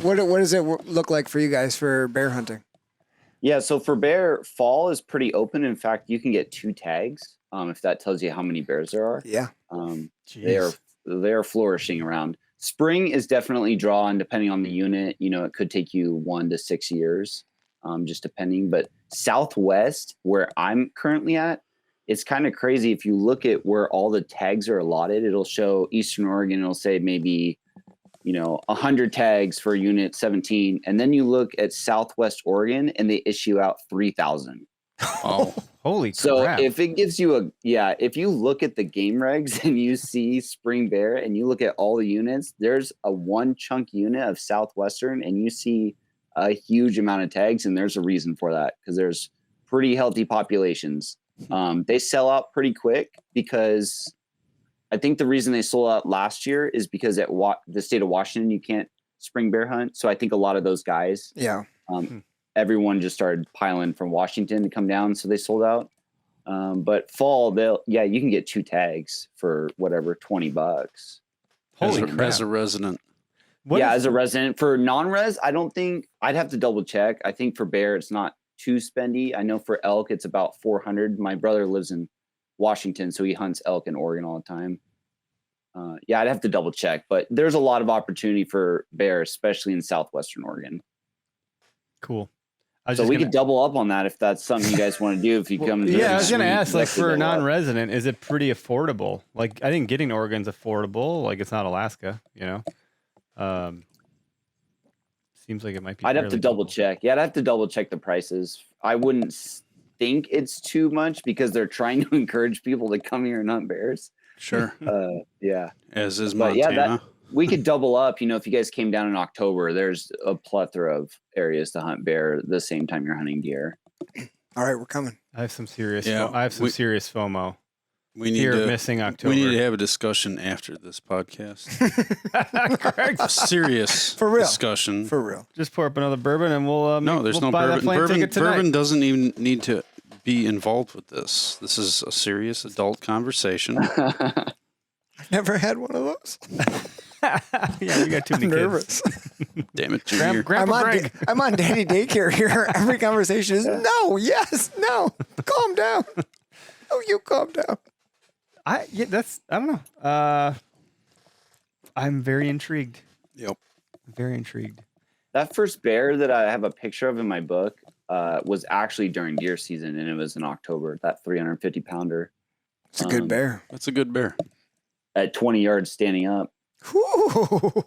what does it look like for you guys for bear hunting? Yeah, so for bear, fall is pretty open. In fact, you can get 2 tags if that tells you how many bears there are. Yeah, They are flourishing around. Spring is definitely drawn depending on the unit. It could take you 1 to 6 years, just depending. But Southwest, where I'm currently at, it's kind of crazy. If you look at where all the tags are allotted, it'll show Eastern Oregon. It'll say maybe 100 tags for unit 17, and then you look at Southwest Oregon, and they issue out 3,000. Oh, Holy So crap. if it gives you if you look at the game regs and you see spring bear and you look at all the units, there's a 1 chunk unit of Southwestern and you see a huge amount of tags, and there's a reason for that because there's pretty healthy populations. They sell out pretty quick because I think the reason they sold out last year is because at the state of Washington, you can't spring bear hunt. So I think a lot of those guys, yeah. everyone just started piling from Washington to come down. So they sold out. But fall, you can get 2 tags for whatever, $20. Holy as, crap. as a resident. As a resident. For non-res, I don't think, I'd have to double check. I think for bear, it's not too spendy. I know for elk, it's about 400. My brother lives in Washington, so he hunts elk in Oregon all the time. I'd have to double check, but there's a lot of opportunity for bear, especially in southwestern Oregon. Cool. So we could double up on that if that's something you guys want to do. If you come, I was gonna ask, like, for a double up. non-resident, is it pretty affordable? Like, I think getting to Oregon's affordable. Like, it's not Alaska, you know. Seems like it might be. I'd have to fairly double doable. check. Yeah, I'd have to double check the prices. I wouldn't think it's too much because they're trying to encourage people to come here and hunt bears. Sure. Yeah. As is But Montana. we could double up. You know, if you guys came down in October, there's a plethora of areas to hunt bear the same time you're hunting deer. All right, we're coming. I have some serious. Yeah, I have some serious FOMO. we need Here, to missing October. We need to have a discussion after this podcast. Correct. A serious For real. discussion. For real. Just pour up another bourbon, and we'll. No, there's we'll no buy that bourbon. plane Bourbon, ticket tonight. bourbon doesn't even need to be involved with this. This is a serious adult conversation. I've never had one of those. Yeah, we got too many I'm kids. nervous. Damn it, Junior. Grandpa Greg. I'm on daddy daycare here. Every conversation is no, yes, no. Calm down. Oh, you calm down. I don't know. I'm very intrigued. Yep. Very intrigued. That first bear that I have a picture of in my book was actually during deer season, and it was in October. That 350 pounder It's a good bear. That's a good bear. at 20 yards standing up. Whew.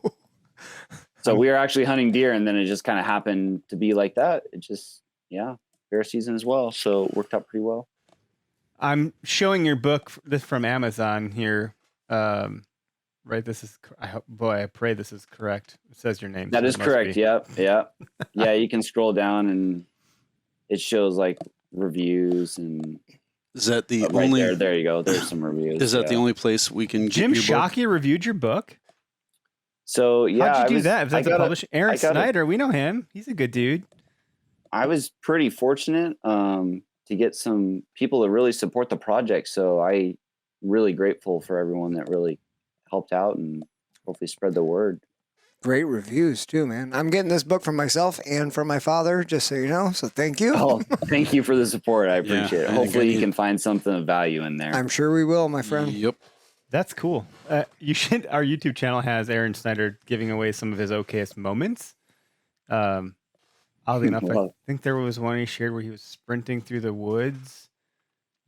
So we were actually hunting deer, and then it just kind of happened to be like that. It just, bear season as well. So it worked out pretty well. I'm showing your book this from Amazon here. Right, this is. I pray this is correct. It says your name. That so is it must correct. be. Yep. Yeah. You can scroll down and it shows like reviews and Is that the right only? there you go. There's some reviews. Is that the only place we can Jim get your book? Shockey reviewed your book. So How'd you do that? Was that the publisher? Aaron I got it. Snyder, we know him. He's a good dude. I was pretty fortunate to get some people to really support the project. So I really grateful for everyone that really helped out and hopefully spread the word. Great reviews too, man. I'm getting this book from myself and from my father, just so you know. So thank you. Oh, thank you for the support. I appreciate it. I think Hopefully I you need- can find something of value in there. I'm sure we will, my friend. Yep. That's cool. You should. Our YouTube channel has Aaron Snyder giving away some of his okayest moments. Oddly enough, I Wow. think there was one he shared where he was sprinting through the woods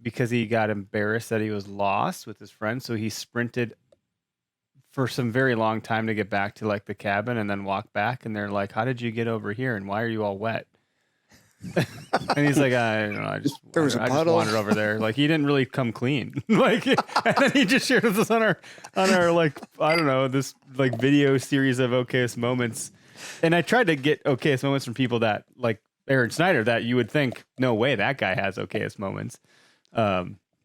because he got embarrassed that he was lost with his friend. So he sprinted for some very long time to get back to like the cabin and then walk back. And they're like, "How did you get over here? And why are you all wet?" And he's like, I don't know. I just There was a I just puddle." wandered over there. Like he didn't really come clean. Like, and then he just shared with us on our like I don't know this like video series of okayest moments. And I tried to get okayest moments from people that like Aaron Snyder that you would think, no way that guy has okayest moments.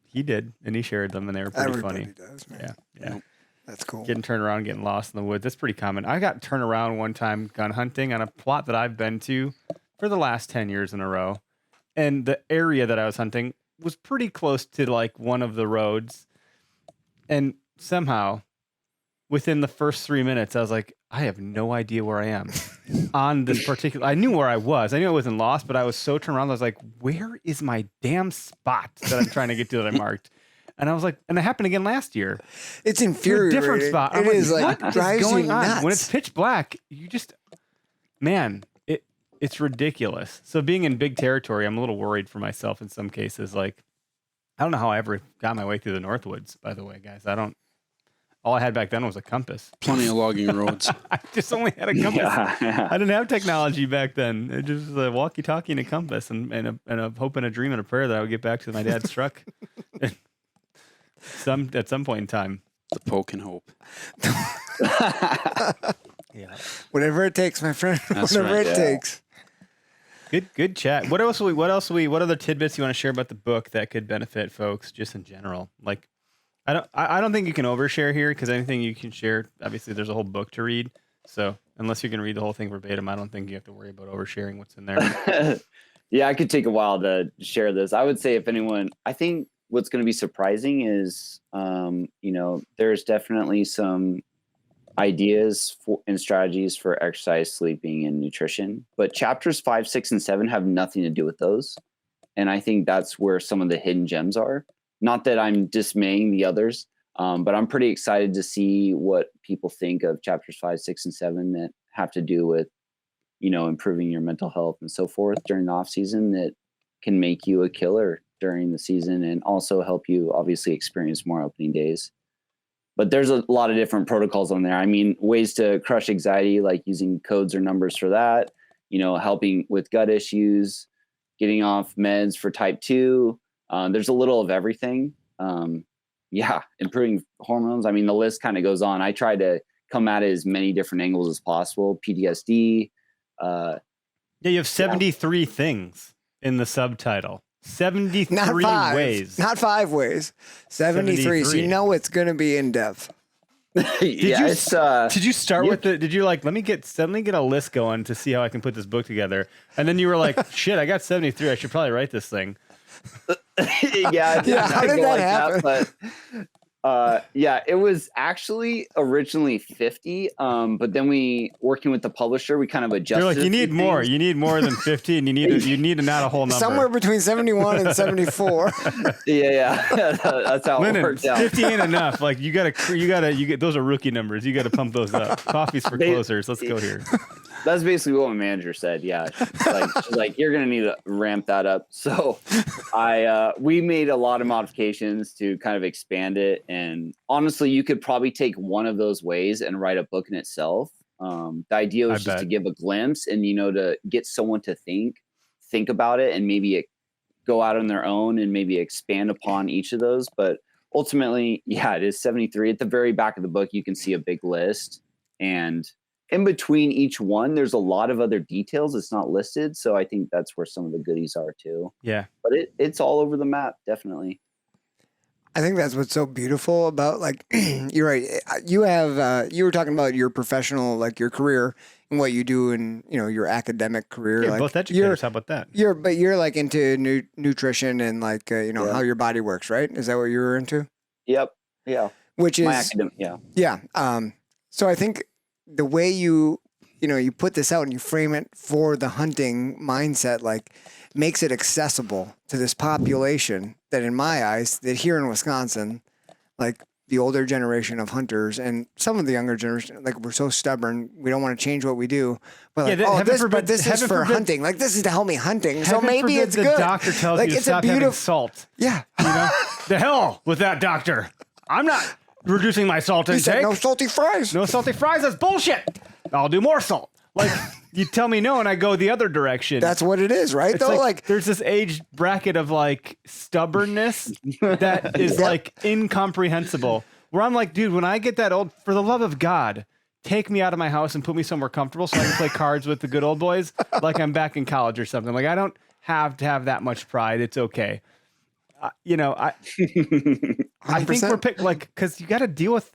He did, and he shared them, and they were pretty Everybody funny. does, man. Yeah. That's cool. Getting turned around, getting lost in the woods. That's pretty common. I got turned around one time gun hunting on a plot that I've been to for the last 10 years in a row. And the area that I was hunting was pretty close to like one of the roads. And somehow, within the first 3 minutes, I was like, I have no idea where I am on this particular. I knew where I was. I knew I wasn't lost, but I was so turned around. I was like, where is my damn spot that I'm trying to get to that I marked? And I was like, and it happened again last year. It's To a infuriating. different spot. I'm It is like what is drives going you on? nuts. When it's pitch black, you just, man, it's ridiculous. So being in big territory, I'm a little worried for myself in some cases. Like, I don't know how I ever got my way through the Northwoods, by the way, guys. All I had back then was a compass. Plenty of logging roads. I just only had a compass. Yeah. I didn't have technology back then. It just was a walkie-talkie and a compass and a hope and a dream and a prayer that I would get back to my dad's truck at some point in time. The poke and hope. Yeah. Whatever it takes, my friend. That's Whatever right. it takes. Good chat. What other tidbits you want to share about the book that could benefit folks just in general? Like, I don't think you can overshare here because anything you can share, obviously there's a whole book to read. So unless you can read the whole thing verbatim, I don't think you have to worry about oversharing what's in there. Yeah, I could take a while to share this. I would say I think what's going to be surprising is, there's definitely some ideas and strategies for exercise, sleeping, and nutrition, but chapters 5, 6, and 7 have nothing to do with those. And I think that's where some of the hidden gems are. Not that I'm dismaying the others, but I'm pretty excited to see what people think of chapters 5, 6, and 7 that have to do with, improving your mental health and so forth during the off season that can make you a killer during the season and also help you obviously experience more opening days. But there's a lot of different protocols on there. I mean, ways to crush anxiety, like using codes or numbers for that, helping with gut issues, getting off meds for type 2. There's a little of everything. Improving hormones. I mean, the list kind of goes on. I try to come at it as many different angles as possible. PTSD. You have 73 things in the subtitle. 73 ways. Not 5 ways. 73. So you know it's going to be in depth. Did you start with did you let me get a list going to see how I can put this book together? And then you were like, shit, I got 73. I should probably write this thing. How did that happen? It was actually originally 50. But then working with the publisher, we kind of adjusted. They're like, you need more. You need more than 50, and you need not a whole number. Somewhere between 71 and 74. Yeah. That's how it worked out. 50 ain't enough. Like you get those are rookie numbers. You got to pump those up. Coffee's for closers. Let's go here. That's basically what my manager said. Yeah. She's like, you're going to need to ramp that up. So we made a lot of modifications to kind of expand it. And honestly, you could probably take one of those ways and write a book in itself. The idea was just to give a glimpse and, to get someone to think about it and maybe go out on their own and maybe expand upon each of those. But ultimately, it is 73. At the very back of the book, you can see a big list. And in between each one, there's a lot of other details it's not listed. So I think that's where some of the goodies are too. Yeah. But it's all over the map, definitely. I think that's what's so beautiful about, you're right. You have, you were talking about your professional, your career and what you do in, your academic career. Yeah, both educators. How about that? You're into nutrition and how your body works, right? Is that what you were into? Yep. Yeah. Which is my academic. Yeah. Yeah. So I think the way you put this out and you frame it for the hunting mindset, makes it accessible to this population that in my eyes, that here in Wisconsin, the older generation of hunters and some of the younger generation, we're so stubborn. We don't want to change what we do. But this is for hunting. This is to help me hunting. So maybe it's good. The doctor tells you to stop having salt. Yeah. The hell with that doctor. I'm not reducing my salt intake. He said no salty fries. No salty fries. That's bullshit. I'll do more salt. You tell me no, and I go the other direction. That's what it is, right? It's there's this age bracket of stubbornness that is incomprehensible. Where I'm like, dude, when I get that old, for the love of God, take me out of my house and put me somewhere comfortable so I can play cards with the good old boys, like I'm back in college or something. I don't have to have that much pride. It's okay. I think we're because you got to deal with,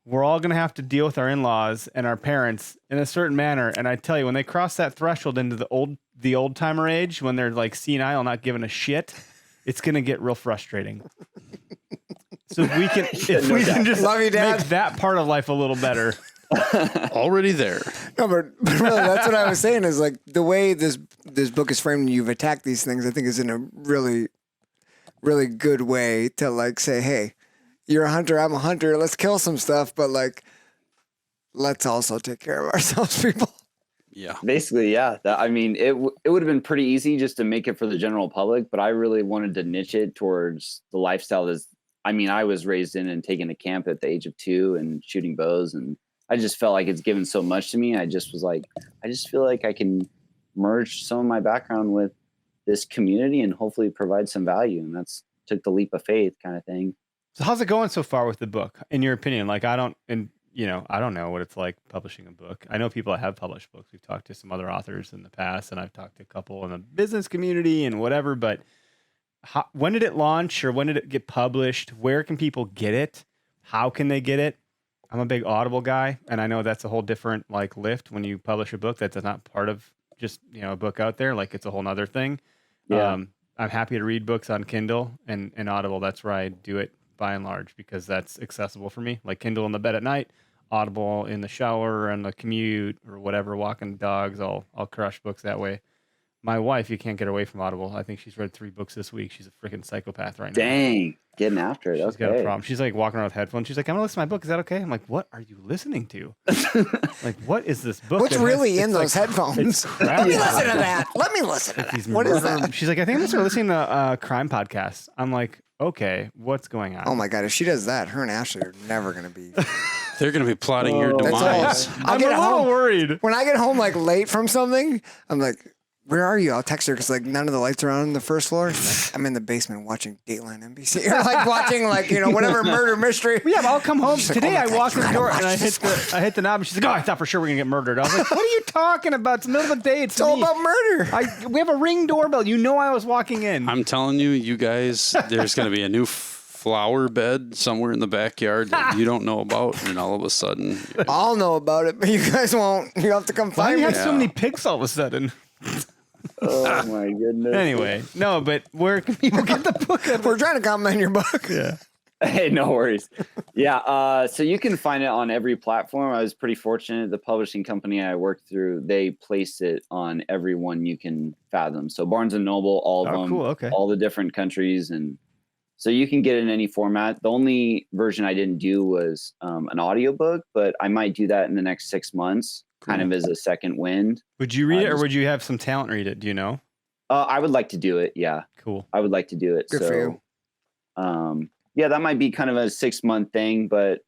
we're all going to have to deal with our in-laws and our parents in a certain manner. And I tell you, when they cross that threshold into the old timer age, when they're senile, not giving a shit, it's going to get real frustrating. So if we can just make that part of life a little better. Already there. No, but really, that's what I was saying is the way this book is framed and you've attacked these things, I think is in a really, really good way to say, hey, you're a hunter, I'm a hunter, let's kill some stuff, but let's also take care of ourselves, people. Yeah. Basically, yeah. It would have been pretty easy just to make it for the general public, but I really wanted to niche it towards the lifestyle I was raised in and taken to camp at the age of 2 and shooting bows, and I just felt like it's given so much to me. I just was I just feel like I can merge some of my background with this community and hopefully provide some value. And that's took the leap of faith kind of thing. So how's it going so far with the book, in your opinion? I don't know what it's like publishing a book. I know people that have published books. We've talked to some other authors in the past, and I've talked to a couple in the business community and whatever, but when did it launch or when did it get published? Where can people get it? How can they get it? I'm a big Audible guy, and I know that's a whole different lift when you publish a book that's not part of just a book out there, like it's a whole nother thing. Yeah. I'm happy to read books on Kindle and Audible. That's where I do it by and large because that's accessible for me. Like Kindle in the bed at night, Audible in the shower and the commute or whatever, walking dogs. I'll crush books that way. My wife, you can't get her away from Audible. I think she's read 3 books this week. She's a freaking psychopath right now. Dang, getting after it. She's got a Okay. problem. She's like walking around with headphones. She's like, I'm gonna listen to my book. Is that okay? I'm like, what are you listening to? Like, what is this book? What's that has- really in it's those like- headphones? It's crap. Let me listen to that. Let me listen to that. These What is murder- that? She's like, I think I'm gonna start listening to crime podcasts. I'm like, okay, what's going on? Oh my God, if she does that, her and Ashley are never going to be. They're going to be plotting your That's demise. all. I'm a little worried. When I get home like late from something, I'm like, where are you? I'll text her because like none of the lights are on the first floor. She's like, I'm in the basement watching Dateline NBC or like watching like whatever murder mystery. Yeah, but I'll come home. She's like, Today "Oh my I God, walked you in the gotta door and watch I hit the knob and she's like, oh, I thought for sure we are gonna get murdered. I was like, what are you talking about? It's the middle of the day. It's It's all me. about murder. We have a Ring doorbell. You know I was walking in. I'm telling you, you guys, there's going to be a new flower bed somewhere in the backyard that you don't know about, and all of a sudden, I'll know about it, but you guys won't. You have to come Why do find you me. have so many pics all of a sudden? Oh my goodness. Anyway, no, but where can people get the book? We're trying to compliment your book. Yeah. Hey, no worries. Yeah, so you can find it on every platform. I was pretty fortunate. The publishing company I worked through, they placed it on every one you can fathom. So Barnes and Noble, all of Oh, them, cool. Okay. all the different countries, and so you can get it in any format. The only version I didn't do was an audiobook, but I might do that in the next 6 months, kind of as a second wind. Would you read it or just- would you have some talent read it? Do you know? I would like to do it. Yeah. Cool. I would like to do it. Good so, for you. Yeah, that might be kind of a 6-month thing, but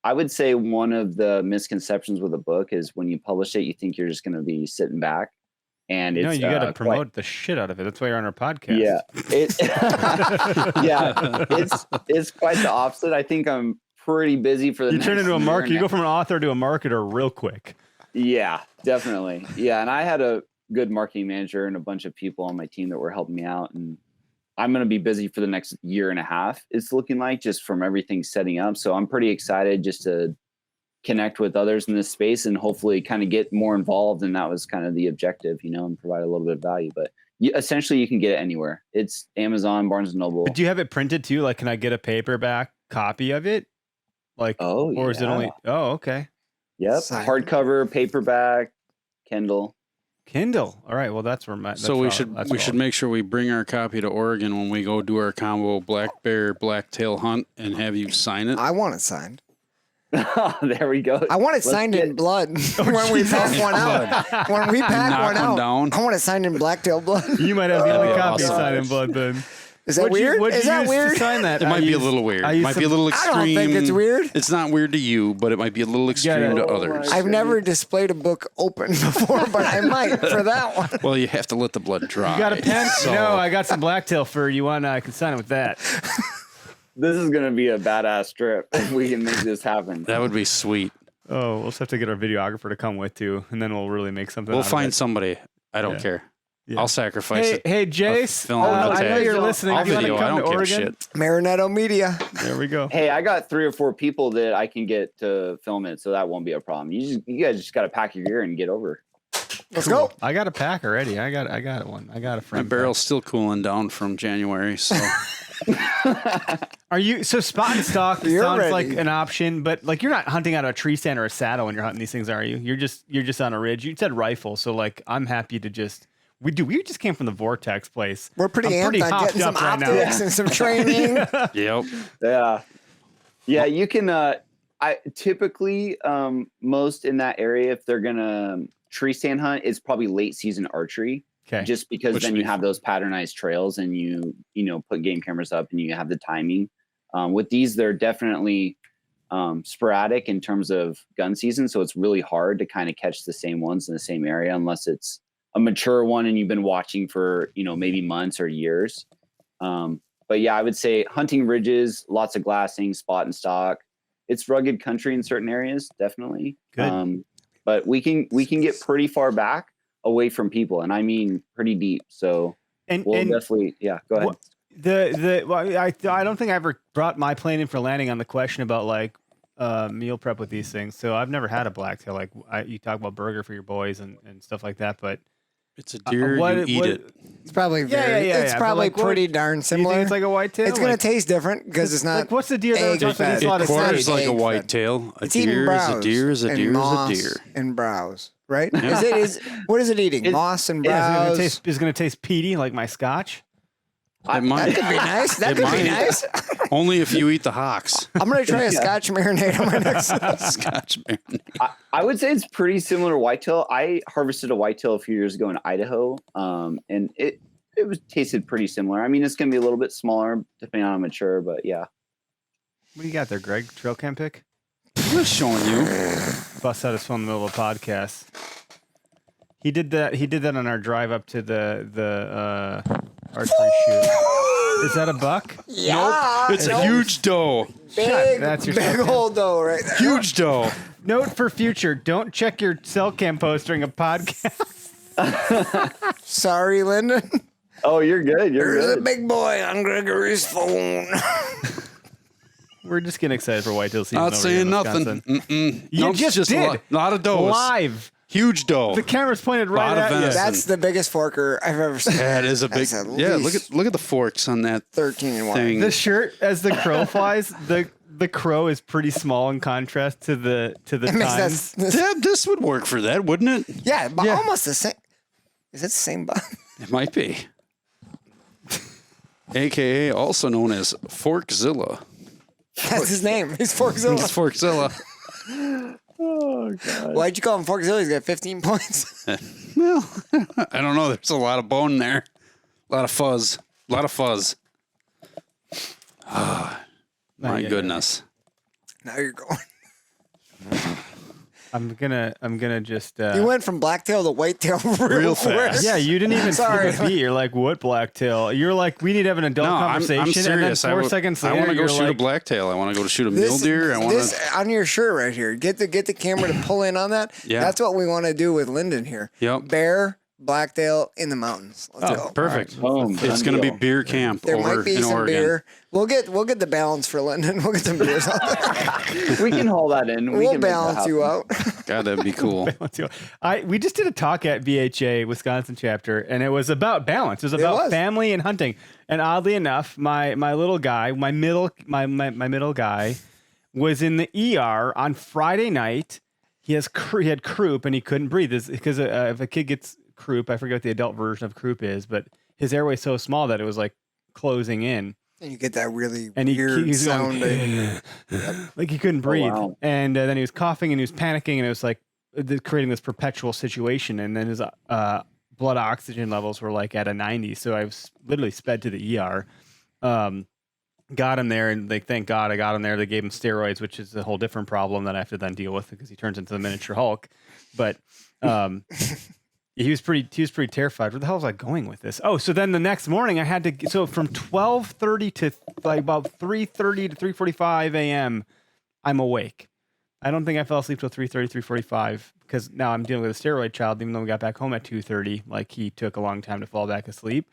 I would say one of the misconceptions with a book is when you publish it, you think you're just going to be sitting back, and it's No, you got to quite- promote the shit out of it. That's why you're on our podcast. Yeah, it's quite the opposite. I think I'm pretty busy for the. You turn next into a year marketer. and You go from an author to a marketer real quick. Yeah, definitely. Yeah, and I had a good marketing manager and a bunch of people on my team that were helping me out, and I'm going to be busy for the next year and a half. It's looking like just from everything setting up. So I'm pretty excited just to connect with others in this space and hopefully kind of get more involved. And that was kind of the objective, and provide a little bit of value. But essentially, you can get it anywhere. It's Amazon, Barnes and Noble. But do you have it printed too? Like, can I get a paperback copy of it? Like, Oh, or is it yeah. only? Oh, okay. Yep, Signed. hardcover, paperback, Kindle. Kindle. All right. Well, that's where my. so we should make sure we bring our copy to Oregon when we go do our combo black bear blacktail hunt and have you sign it. I want it signed. There we go. I want it Let's signed get- in blood when we pack one out. When we pack knock one one out, down. I want it signed in blacktail blood. You might have the only Oh, copy awesome. signed in blood then. Is that weird? What'd Is you that use weird? to sign that? It might I be a used- little weird. I It used might be a some- little I extreme. don't think it's weird. It's not weird to you, but it might be a little extreme to Oh, others. my- I've never displayed a book open before, but I might for that one. Well, you have to let the blood dry. You got a pen? So, No, I got some blacktail fur. You want? I can sign it with that. This is going to be a badass strip if we can make this happen. that would be sweet. Oh, we'll just have to get our videographer to come with too, and then we'll really make something. We'll out of find it. somebody. I don't Yeah. care. Yeah. I'll sacrifice Hey, it. hey, Jace. film the I know tag. you're listening. I'll Do you want to video. I come to don't give a Oregon? shit. Marinetto Media. There we go. Hey, I got 3 or 4 people that I can get to film it, so that won't be a problem. You guys just got to pack your gear and get over. Let's go. I got a pack already. I got one. I got a My friend. barrel's still cooling down from January, so Are you so spot and stalk You're sounds ready. like an option, but like you're not hunting out of a tree stand or a saddle when you're hunting these things, are you? You're just on a ridge. You said rifle, so like I'm happy to just we just came from the Vortex place. We're pretty I'm amped on hopped getting some up right now. optics and some training. yep. Yeah, you can. I typically most in that area, if they're gonna tree stand hunt, it's probably late season archery. Okay. Just because Which then would you be have those patternized trails and you put game cameras up and you have the timing. With these, they're definitely sporadic in terms of gun season, so it's really hard to kind of catch the same ones in the same area unless it's a mature one and you've been watching for maybe months or years. But yeah, I would say hunting ridges, lots of glassing, spot and stock. It's rugged country in certain areas, definitely. Good. But we can get pretty far back away from people, and I mean pretty deep. So and we'll and definitely, yeah. Go ahead. well, I don't think I ever brought my plane in for landing on the question about like meal prep with these things, so I've never had a blacktail. Like you talk about burger for your boys and stuff like that, but It's a deer. what- you eat what- it. It's probably very. It's but probably like, what- pretty darn do you similar. think it's like a whitetail? It's gonna Like, taste different because it's not. like what's the deer egg that fed. eats a lot It of quarters steak? like a egg fed. whitetail. A It's eating deer is browse. a deer is a and deer is a moss deer. and browse, right? What is it eating? It- Moss and Yeah, browse. it's gonna taste peaty like my scotch. It might. That could be nice. That It could might. be nice. Only if you eat the hocks. I'm gonna try a Scotch marinade on my next. Scotch marinade. I would say it's pretty similar to whitetail. I harvested a whitetail a few years ago in Idaho, and it was tasted pretty similar. I mean, it's going to be a little bit smaller depending on how mature, but yeah. What do you got there, Greg? Trail cam pick? I'm just showing you. Bust out his phone in the middle of a podcast. He did that. He did that on our drive up to the archery shoot. Is that a buck? Yeah, It's a huge doe. big, That's your big second. old dough right there. Huge doe. Note for future: don't check your cell cam post during a podcast. Sorry, Lyndon. Oh, you're good. You're There's a good. big boy on Gregory's phone. We're just getting excited for whitetail season. Not over saying here in nothing. Wisconsin. Mm-mm. You Nope, just a did. lot of does. Live. Huge doe. The camera's pointed right Lot of at you. venison. That's the biggest forker I've ever seen. Yeah, it is a big. That's at Yeah, least look at the forks on that 13 wide. thing. The shirt as the crow flies. The crow is pretty small in contrast to the It makes tines. that. Yeah, this would work for that, wouldn't it? Yeah, but Yeah. almost the same. Is it the same bun? It might be. AKA also known as Forkzilla. That's his name. He's It's Forkzilla. Forkzilla. Oh, God. Why'd you call him Forkzilla? He's got 15 points. Well, I don't know. There's a lot of bone there. A lot of fuzz. A lot of fuzz. My yeah, goodness. Now you're going. I'm gonna just. You went from blacktail to whitetail Real quick. fast. Yeah, you didn't even Sorry. skip a beat. You're like, what blacktail? You're like, we need to have an adult No, conversation. I'm serious. And then 4 seconds I later, want to go you're shoot a like, blacktail. I want to go to shoot a mule This, deer. I want this to. on your shirt right here. Get the camera to pull in on that. Yeah. That's what we want to do with Lyndon here. Yep. Bear, blacktail in the mountains. Let's go. Perfect. Boom. It's going to be beer camp There over might be in some Oregon. beer. We'll get the balance for Lyndon. We'll get some beers out there. We can haul that in. We We'll can make that balance you happen. out. God, that'd be cool. we just did a talk at VHA Wisconsin chapter, and it was about balance. It was about was. family and hunting. And oddly enough, my little guy, my middle guy, was in the ER on Friday night. He had croup and he couldn't breathe. It's because if a kid gets croup, I forget what the adult version of croup is, but his airway's so small that it was like closing in. And you get that really And weird he's sound. going, like he couldn't breathe. wow. And then he was coughing and he was panicking, and it was like creating this perpetual situation. And then his blood oxygen levels were like at a 90. So I was literally sped to the ER. Got him there, and like, thank God I got him there. They gave him steroids, which is a whole different problem that I have to then deal with because he turns into the miniature Hulk. But he was pretty terrified. Where the hell was I going with this? Oh, so then the next morning I had to. So from 12:30 to like about 3:30 to 3:45 a.m. I'm awake. I don't think I fell asleep till 3:30, 3:45 because now I'm dealing with a steroid child. Even though we got back home at 2:30, like he took a long time to fall back asleep,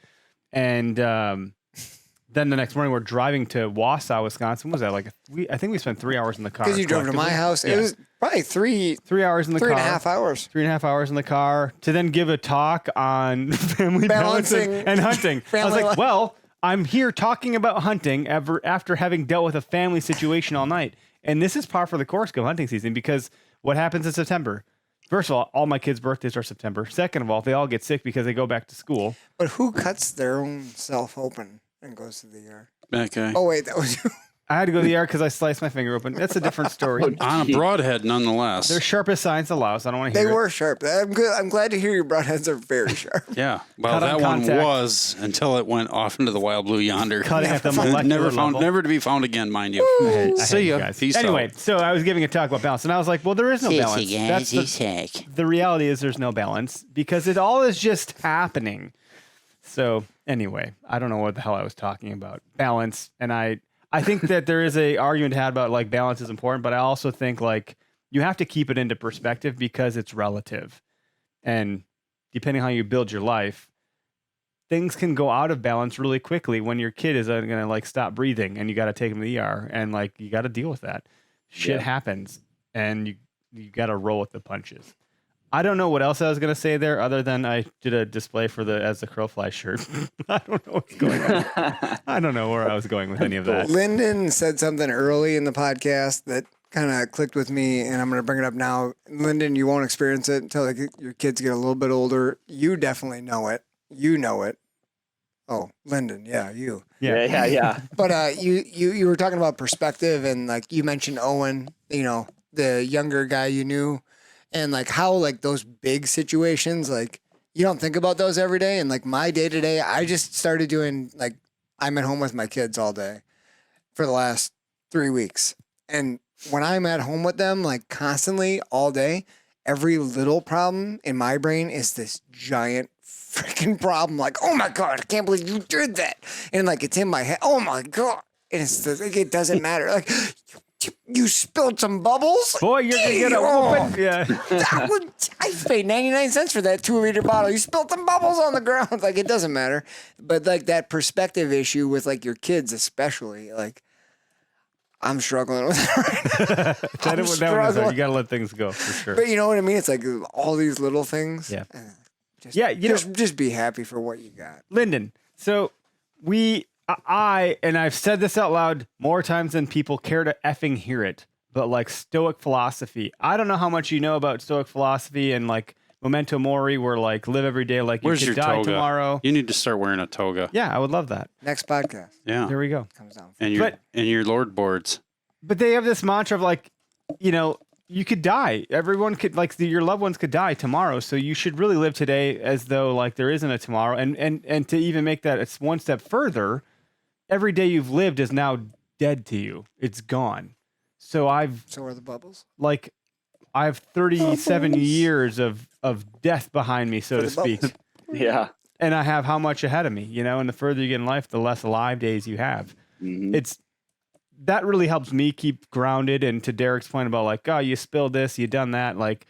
and then the next morning we're driving to Wausau, Wisconsin. What was that like? I think we spent 3 hours in the car. Because you drove to my collectively. house. Yeah. It was probably 3 3 hours in the car. 3.5 hours. 3.5 hours in the car to then give a talk on family Balancing balancing and hunting. I was family like, life. well, I'm here talking about hunting after having dealt with a family situation all night. And this is par for the course go hunting season because what happens in September? First of all my kids' birthdays are September. Second of all, they all get sick because they go back to school. But who cuts their own self open and goes to the ER? That guy. Oh wait, that was you. I had to go to the ER because I sliced my finger open. That's a different story. On a broadhead, nonetheless. They're sharp as science allows. I don't want to They hear it. were sharp. I'm good. I'm glad to hear your broadheads are very sharp. Yeah. Well, Cut on that one contact. was until it went off into the wild blue yonder. Cutting at the molecular level. Never to be found again, mind you. I hate See you ya. guys. Peace anyway, out. so I was giving a talk about balance, and I was like, well, there is no balance. That's the reality is there's no balance because it all is just happening. So anyway, I don't know what the hell I was talking about. Balance. And I think that there is a argument had about like balance is important, but I also think like you have to keep it into perspective because it's relative. And depending how you build your life, things can go out of balance really quickly when your kid is going to like stop breathing and you got to take them to the ER and like you got to deal with that. shit happens, and you got to roll with the punches. I don't know what else I was gonna say there, other than I did a display for the As the Crow Flies shirt. I don't know what's going on. I don't know where I was going with any of that. Lyndon said something early in the podcast that kind of clicked with me, and I'm going to bring it up now. Lyndon, you won't experience it until your kids get a little bit older. You definitely know it. You know it. Oh, Lyndon, yeah, you. Yeah. But you were talking about perspective, and like you mentioned Owen, the younger guy you knew, and like how like those big situations, like you don't think about those every day. And like my day to day, I just started doing like I'm at home with my kids all day for the last 3 weeks. And when I'm at home with them, like constantly all day, every little problem in my brain is this giant freaking problem. Like, oh my God, I can't believe you did that. And like, it's in my head. Oh my God. And like, it doesn't matter. Like, you spilled some bubbles. Boy, you're going to get a whooping. Yeah. I paid 99 cents for that 2-liter bottle. You spilled some bubbles on the ground. Like, it doesn't matter. But like that perspective issue with like your kids, especially, like, I'm struggling with that right now. That one is hard. You got to let things go for sure. But you know what I mean? It's like all these little things. Yeah. Just be happy for what you got. Lyndon, so I've said this out loud more times than people care to effing hear it, but like Stoic philosophy. I don't know how much you know about Stoic philosophy and like Memento Mori, where like live every day like Where's you could your die toga? Tomorrow. You need to start wearing a toga. Yeah, I would love that. Next podcast Yeah. There we go. comes down. And your Lord boards. But they have this mantra of like, you could die. Everyone could, like, your loved ones could die tomorrow. So you should really live today as though like there isn't a tomorrow. And to even make that it's one step further, every day you've lived is now dead to you. It's gone. So So are the bubbles? like, I have 37 years of death behind me, so to speak. Yeah. And I have how much ahead of me, and the further you get in life, the less alive days you have. Mhm. That really helps me keep grounded. And to Derek's point about like, oh, you spilled this, you done that. Like,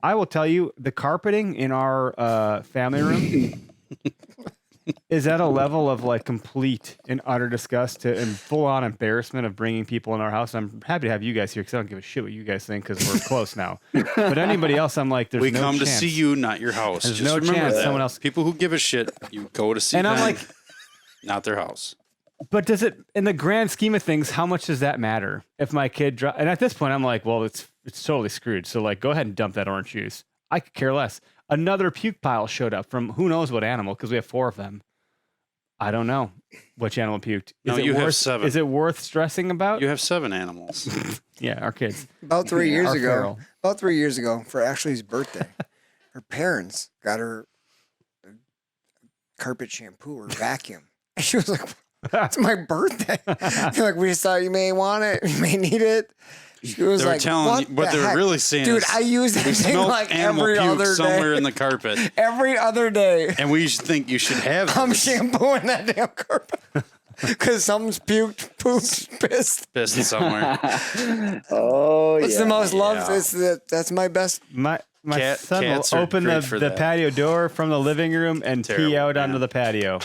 I will tell you, the carpeting in our family room is at a level of like complete and utter disgust and full on embarrassment of bringing people in our house. I'm happy to have you guys here because I don't give a shit what you guys think because we're close now. But anybody else, I'm like, there's We no come chance. to see you, not your house. There's Just no remember chance that. someone else- People who give a shit, you go to see And them, I'm like, not their house. but does it, in the grand scheme of things, how much does that matter? If my kid, and at this point, I'm like, well, it's totally screwed. So like, go ahead and dump that orange juice. I could care less. Another puke pile showed up from who knows what animal because we have 4 of them. I don't know which animal puked. No, it you have worth, 7. Is it worth stressing about? You have 7 animals. Yeah, our kids. About 3 years Our ago. feral. About 3 years ago, for Ashley's birthday, her parents got her carpet shampoo or vacuum. And she was like, it's my birthday. They're like, we just thought you may want it. You may need it. She was They were like, telling you, what the they were heck? really saying Dude, is, I use that we thing smelled like animal every puke other somewhere day. in the carpet, Every other day. and we think you should have I'm this shampooing that damn carpet. Because someone's puked, pooped, pissed. pissed somewhere. Oh, It's yeah. the most loved. Yeah. That's my best. My son Cats will are open great the for that. patio door from the living room and pee Terrible, out onto man. the patio.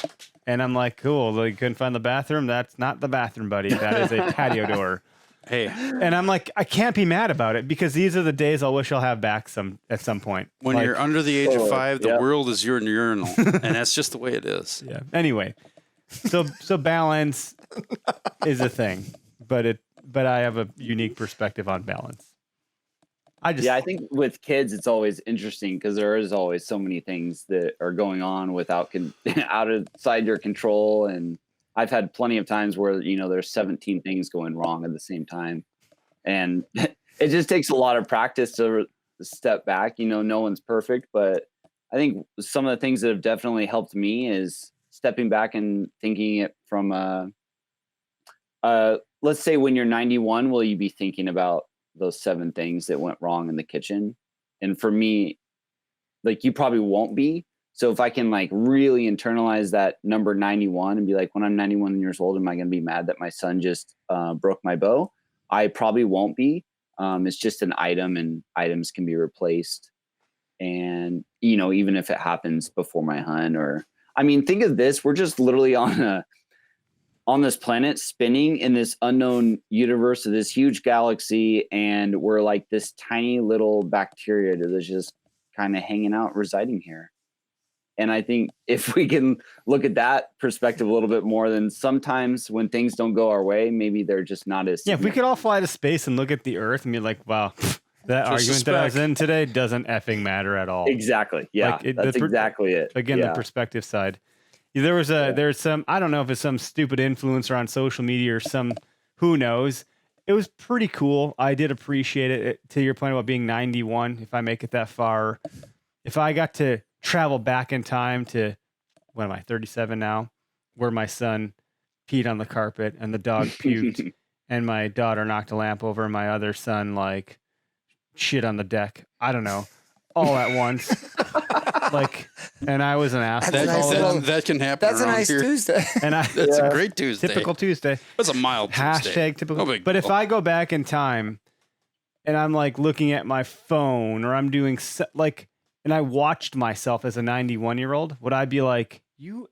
And I'm like, cool. They couldn't find the bathroom. That's not the bathroom, buddy. That is a patio door. Hey, And I'm like, I can't be mad about it because these are the days I wish I'll have back at some point. when Like, you're under the age of 5, the yeah. world is your urinal, and that's just the way it is. yeah. Anyway, so balance is a thing, but I have a unique perspective on balance. Yeah, I think with kids, it's always interesting because there is always so many things that are going on without outside your control. And I've had plenty of times where, there's 17 things going wrong at the same time. And it just takes a lot of practice to step back. No one's perfect, but I think some of the things that have definitely helped me is stepping back and thinking it from, let's say when you're 91, will you be thinking about those 7 things that went wrong in the kitchen? And for me, like, you probably won't be. So if I can like really internalize that number 91 and be like, when I'm 91 years old, am I going to be mad that my son just broke my bow? I probably won't be. It's just an item, and items can be replaced. And, even if it happens before my hunt, think of this, we're just literally on on this planet spinning in this unknown universe of this huge galaxy, and we're like this tiny little bacteria that's just kind of hanging out, residing here. And I think if we can look at that perspective a little bit more, then sometimes when things don't go our way, maybe they're just not as Yeah, if we could all fly to space and look at the Earth and be like, wow, that Just a argument that I was speck. in today doesn't effing matter at all. Exactly. Yeah, Like, that's exactly it. Again, Yeah. the perspective side. There's some, I don't know if it's some stupid influencer on social media or some, who knows. It was pretty cool. I did appreciate it. To your point about being 91, if I make it that far, if I got to travel back in time to, what am I, 37 now, where my son peed on the carpet and the dog puked and my daughter knocked a lamp over and my other son like shit on the deck. I don't know. All at once. Like, and I was an asshole. That's a nice little- That can happen That's a around nice here. Tuesday. And I That's a great Tuesday. typical Tuesday. That's a mild Tuesday. Hashtag typical. No big But if deal. I go back in time and I'm like looking at my phone or I'm doing like, and I watched myself as a 91-year-old, would I be like, you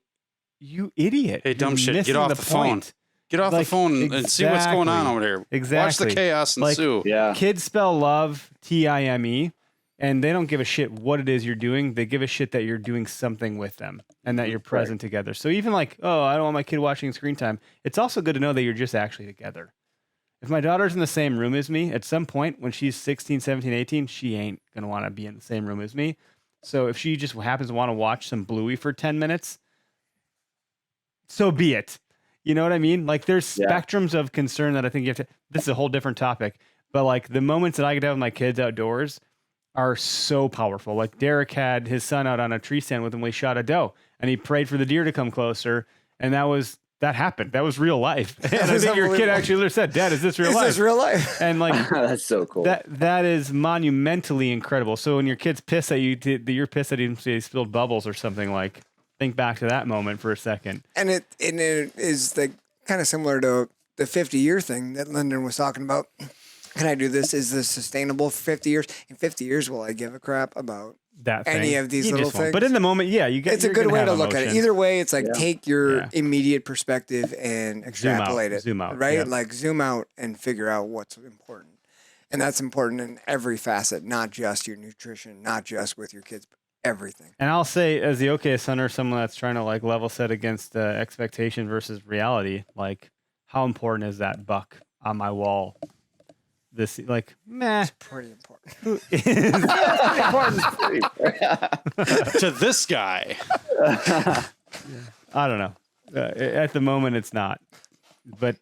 idiot. Hey, dumb You're shit, get missing off the the phone. point." Get off Like, the phone and see what's going on exactly. over there. Watch Exactly. the chaos Like, ensue. Yeah. Kids spell love Time, and they don't give a shit what it is you're doing. They give a shit that you're doing something with them and that you're present together. So even like, oh, I don't want my kid watching screen time. It's also good to know that you're just actually together. If my daughter's in the same room as me, at some point when she's 16, 17, 18, she ain't going to want to be in the same room as me. So if she just happens to want to watch some Bluey for 10 minutes, so be it. You know what I mean? Like there's Yeah. spectrums of concern that I think you have to, this is a whole different topic, but like the moments that I get to have with my kids outdoors are so powerful. Like Derek had his son out on a tree stand with him when he shot a doe and he prayed for the deer to come closer. And that happened. That was real life. And I was think your kid unbelievable. actually literally said, Dad, is this real Is life? this real life? And like, That's so cool. that is monumentally incredible. So when your kids piss at you, you're pissed at him, say he spilled bubbles or something, like think back to that moment for a second. And it is like kind of similar to the 50-year thing that Lyndon was talking about. Can I do this? Is this sustainable for 50 years? In 50 years, will I give a crap about That any thing. of these You little just won't. things? But in the moment, yeah, you get. It's a you're good gonna way have to look at it. emotions. Either way, it's like Yeah. take your Yeah. immediate perspective and extrapolate it. Zoom out, Right? yeah. Like zoom out and figure out what's important. And that's important in every facet, not just your nutrition, not just with your kids, but everything. And I'll say, as the okayest hunter, someone that's trying to like level set against expectation versus reality, like how important is that buck on my wall? This like meh. Pretty important. To this guy. I don't know. At the moment, it's not. But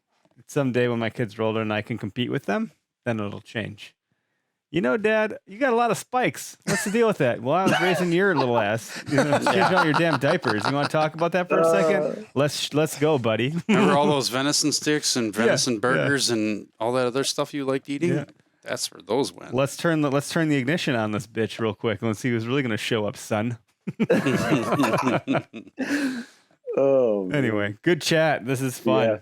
someday when my kids are older and I can compete with them, then it'll change. You know, Dad, you got a lot of spikes. What's the deal with that? Well, I was raising your little ass. You know, changing all your damn diapers. You want to talk about that for a second? Let's go, buddy. Remember all those venison sticks and venison yeah. burgers and all that other stuff you liked eating? Yeah. That's where those went. Let's turn the ignition on this bitch real quick. Let's see who's really gonna show up, son. Oh, man. Anyway, good chat. This is fun. Yeah.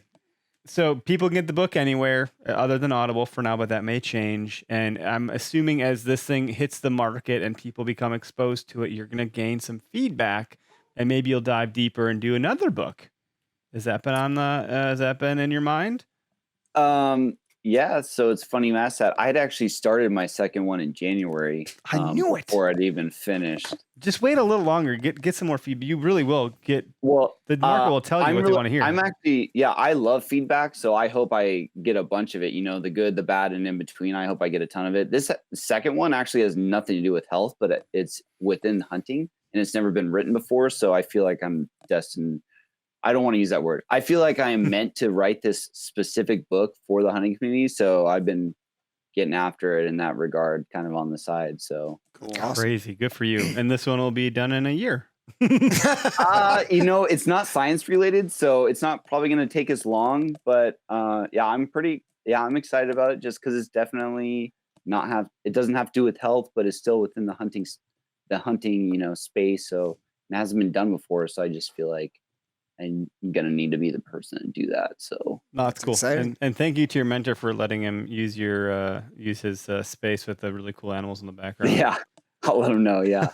So people can get the book anywhere other than Audible for now, but that may change. And I'm assuming as this thing hits the market and people become exposed to it, you're going to gain some feedback, and maybe you'll dive deeper and do another book. Has that been in your mind? Yeah, so it's funny, Matt, that I'd actually started my second one in January. I knew it. Before I'd even finished. Just wait a little longer. Get some more feedback. You really will get. Well, The market will tell you what they want to hear. I'm actually, I love feedback, so I hope I get a bunch of it. You know, the good, the bad, and in between. I hope I get a ton of it. This second one actually has nothing to do with health, but it's within hunting, and it's never been written before. So I feel like I'm destined. I don't want to use that word. I feel like I am meant to write this specific book for the hunting community. So I've been getting after it in that regard, kind of on the side. So Cool. Crazy. Good for you. And this one will be done in a year. it's not science related, so it's not probably going to take as long. But I'm excited about it just because it's definitely it doesn't have to do with health, but it's still within the hunting, space. So it hasn't been done before. So I just feel like I'm going to need to be the person to do that. So No, that's cool. exciting. And thank you to your mentor for letting him use his space with the really cool animals in the background. yeah, I'll let them know. Yeah.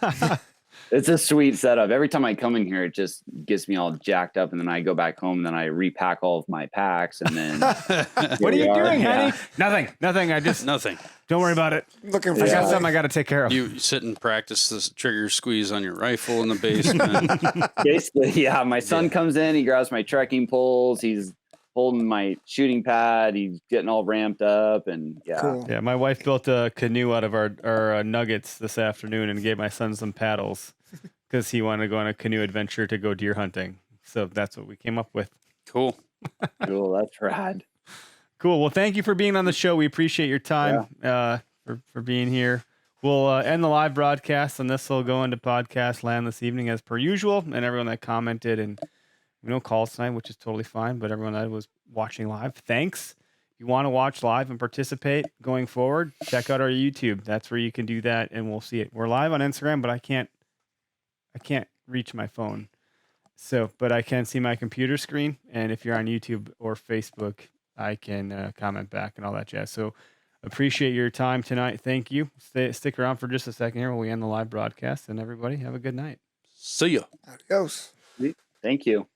It's a sweet setup. Every time I come in here, it just gets me all jacked up, and then I go back home, and then I repack all of my packs, and then What are you doing, Yeah. honey? Nothing. I just Nothing. don't worry about it. Looking for I got something. something I got to take care of. You sit and practice this trigger squeeze on your rifle in the basement. Basically, yeah. My son comes in, he grabs my trekking poles, he's holding my shooting pad, he's getting all ramped up, and yeah. Cool. Yeah, my wife built a canoe out of our nuggets this afternoon and gave my son some paddles because he wanted to go on a canoe adventure to go deer hunting. So that's what we came up with. Cool. Cool, that's rad. Cool. Well, thank you for being on the show. We appreciate your time for being here. We'll end the live broadcast, and this will go into podcast land this evening as per usual. And everyone that commented and no calls tonight, which is totally fine, but everyone that was watching live, thanks. If you want to watch live and participate going forward, check out our YouTube. That's where you can do that, and we'll see it. We're live on Instagram, but I can't reach my phone. So, but I can see my computer screen, and if you're on YouTube or Facebook, I can comment back and all that jazz. So, appreciate your time tonight. Thank you. Stick around for just a second here while we end the live broadcast, and everybody have a good night. See ya. Adios. Thank you.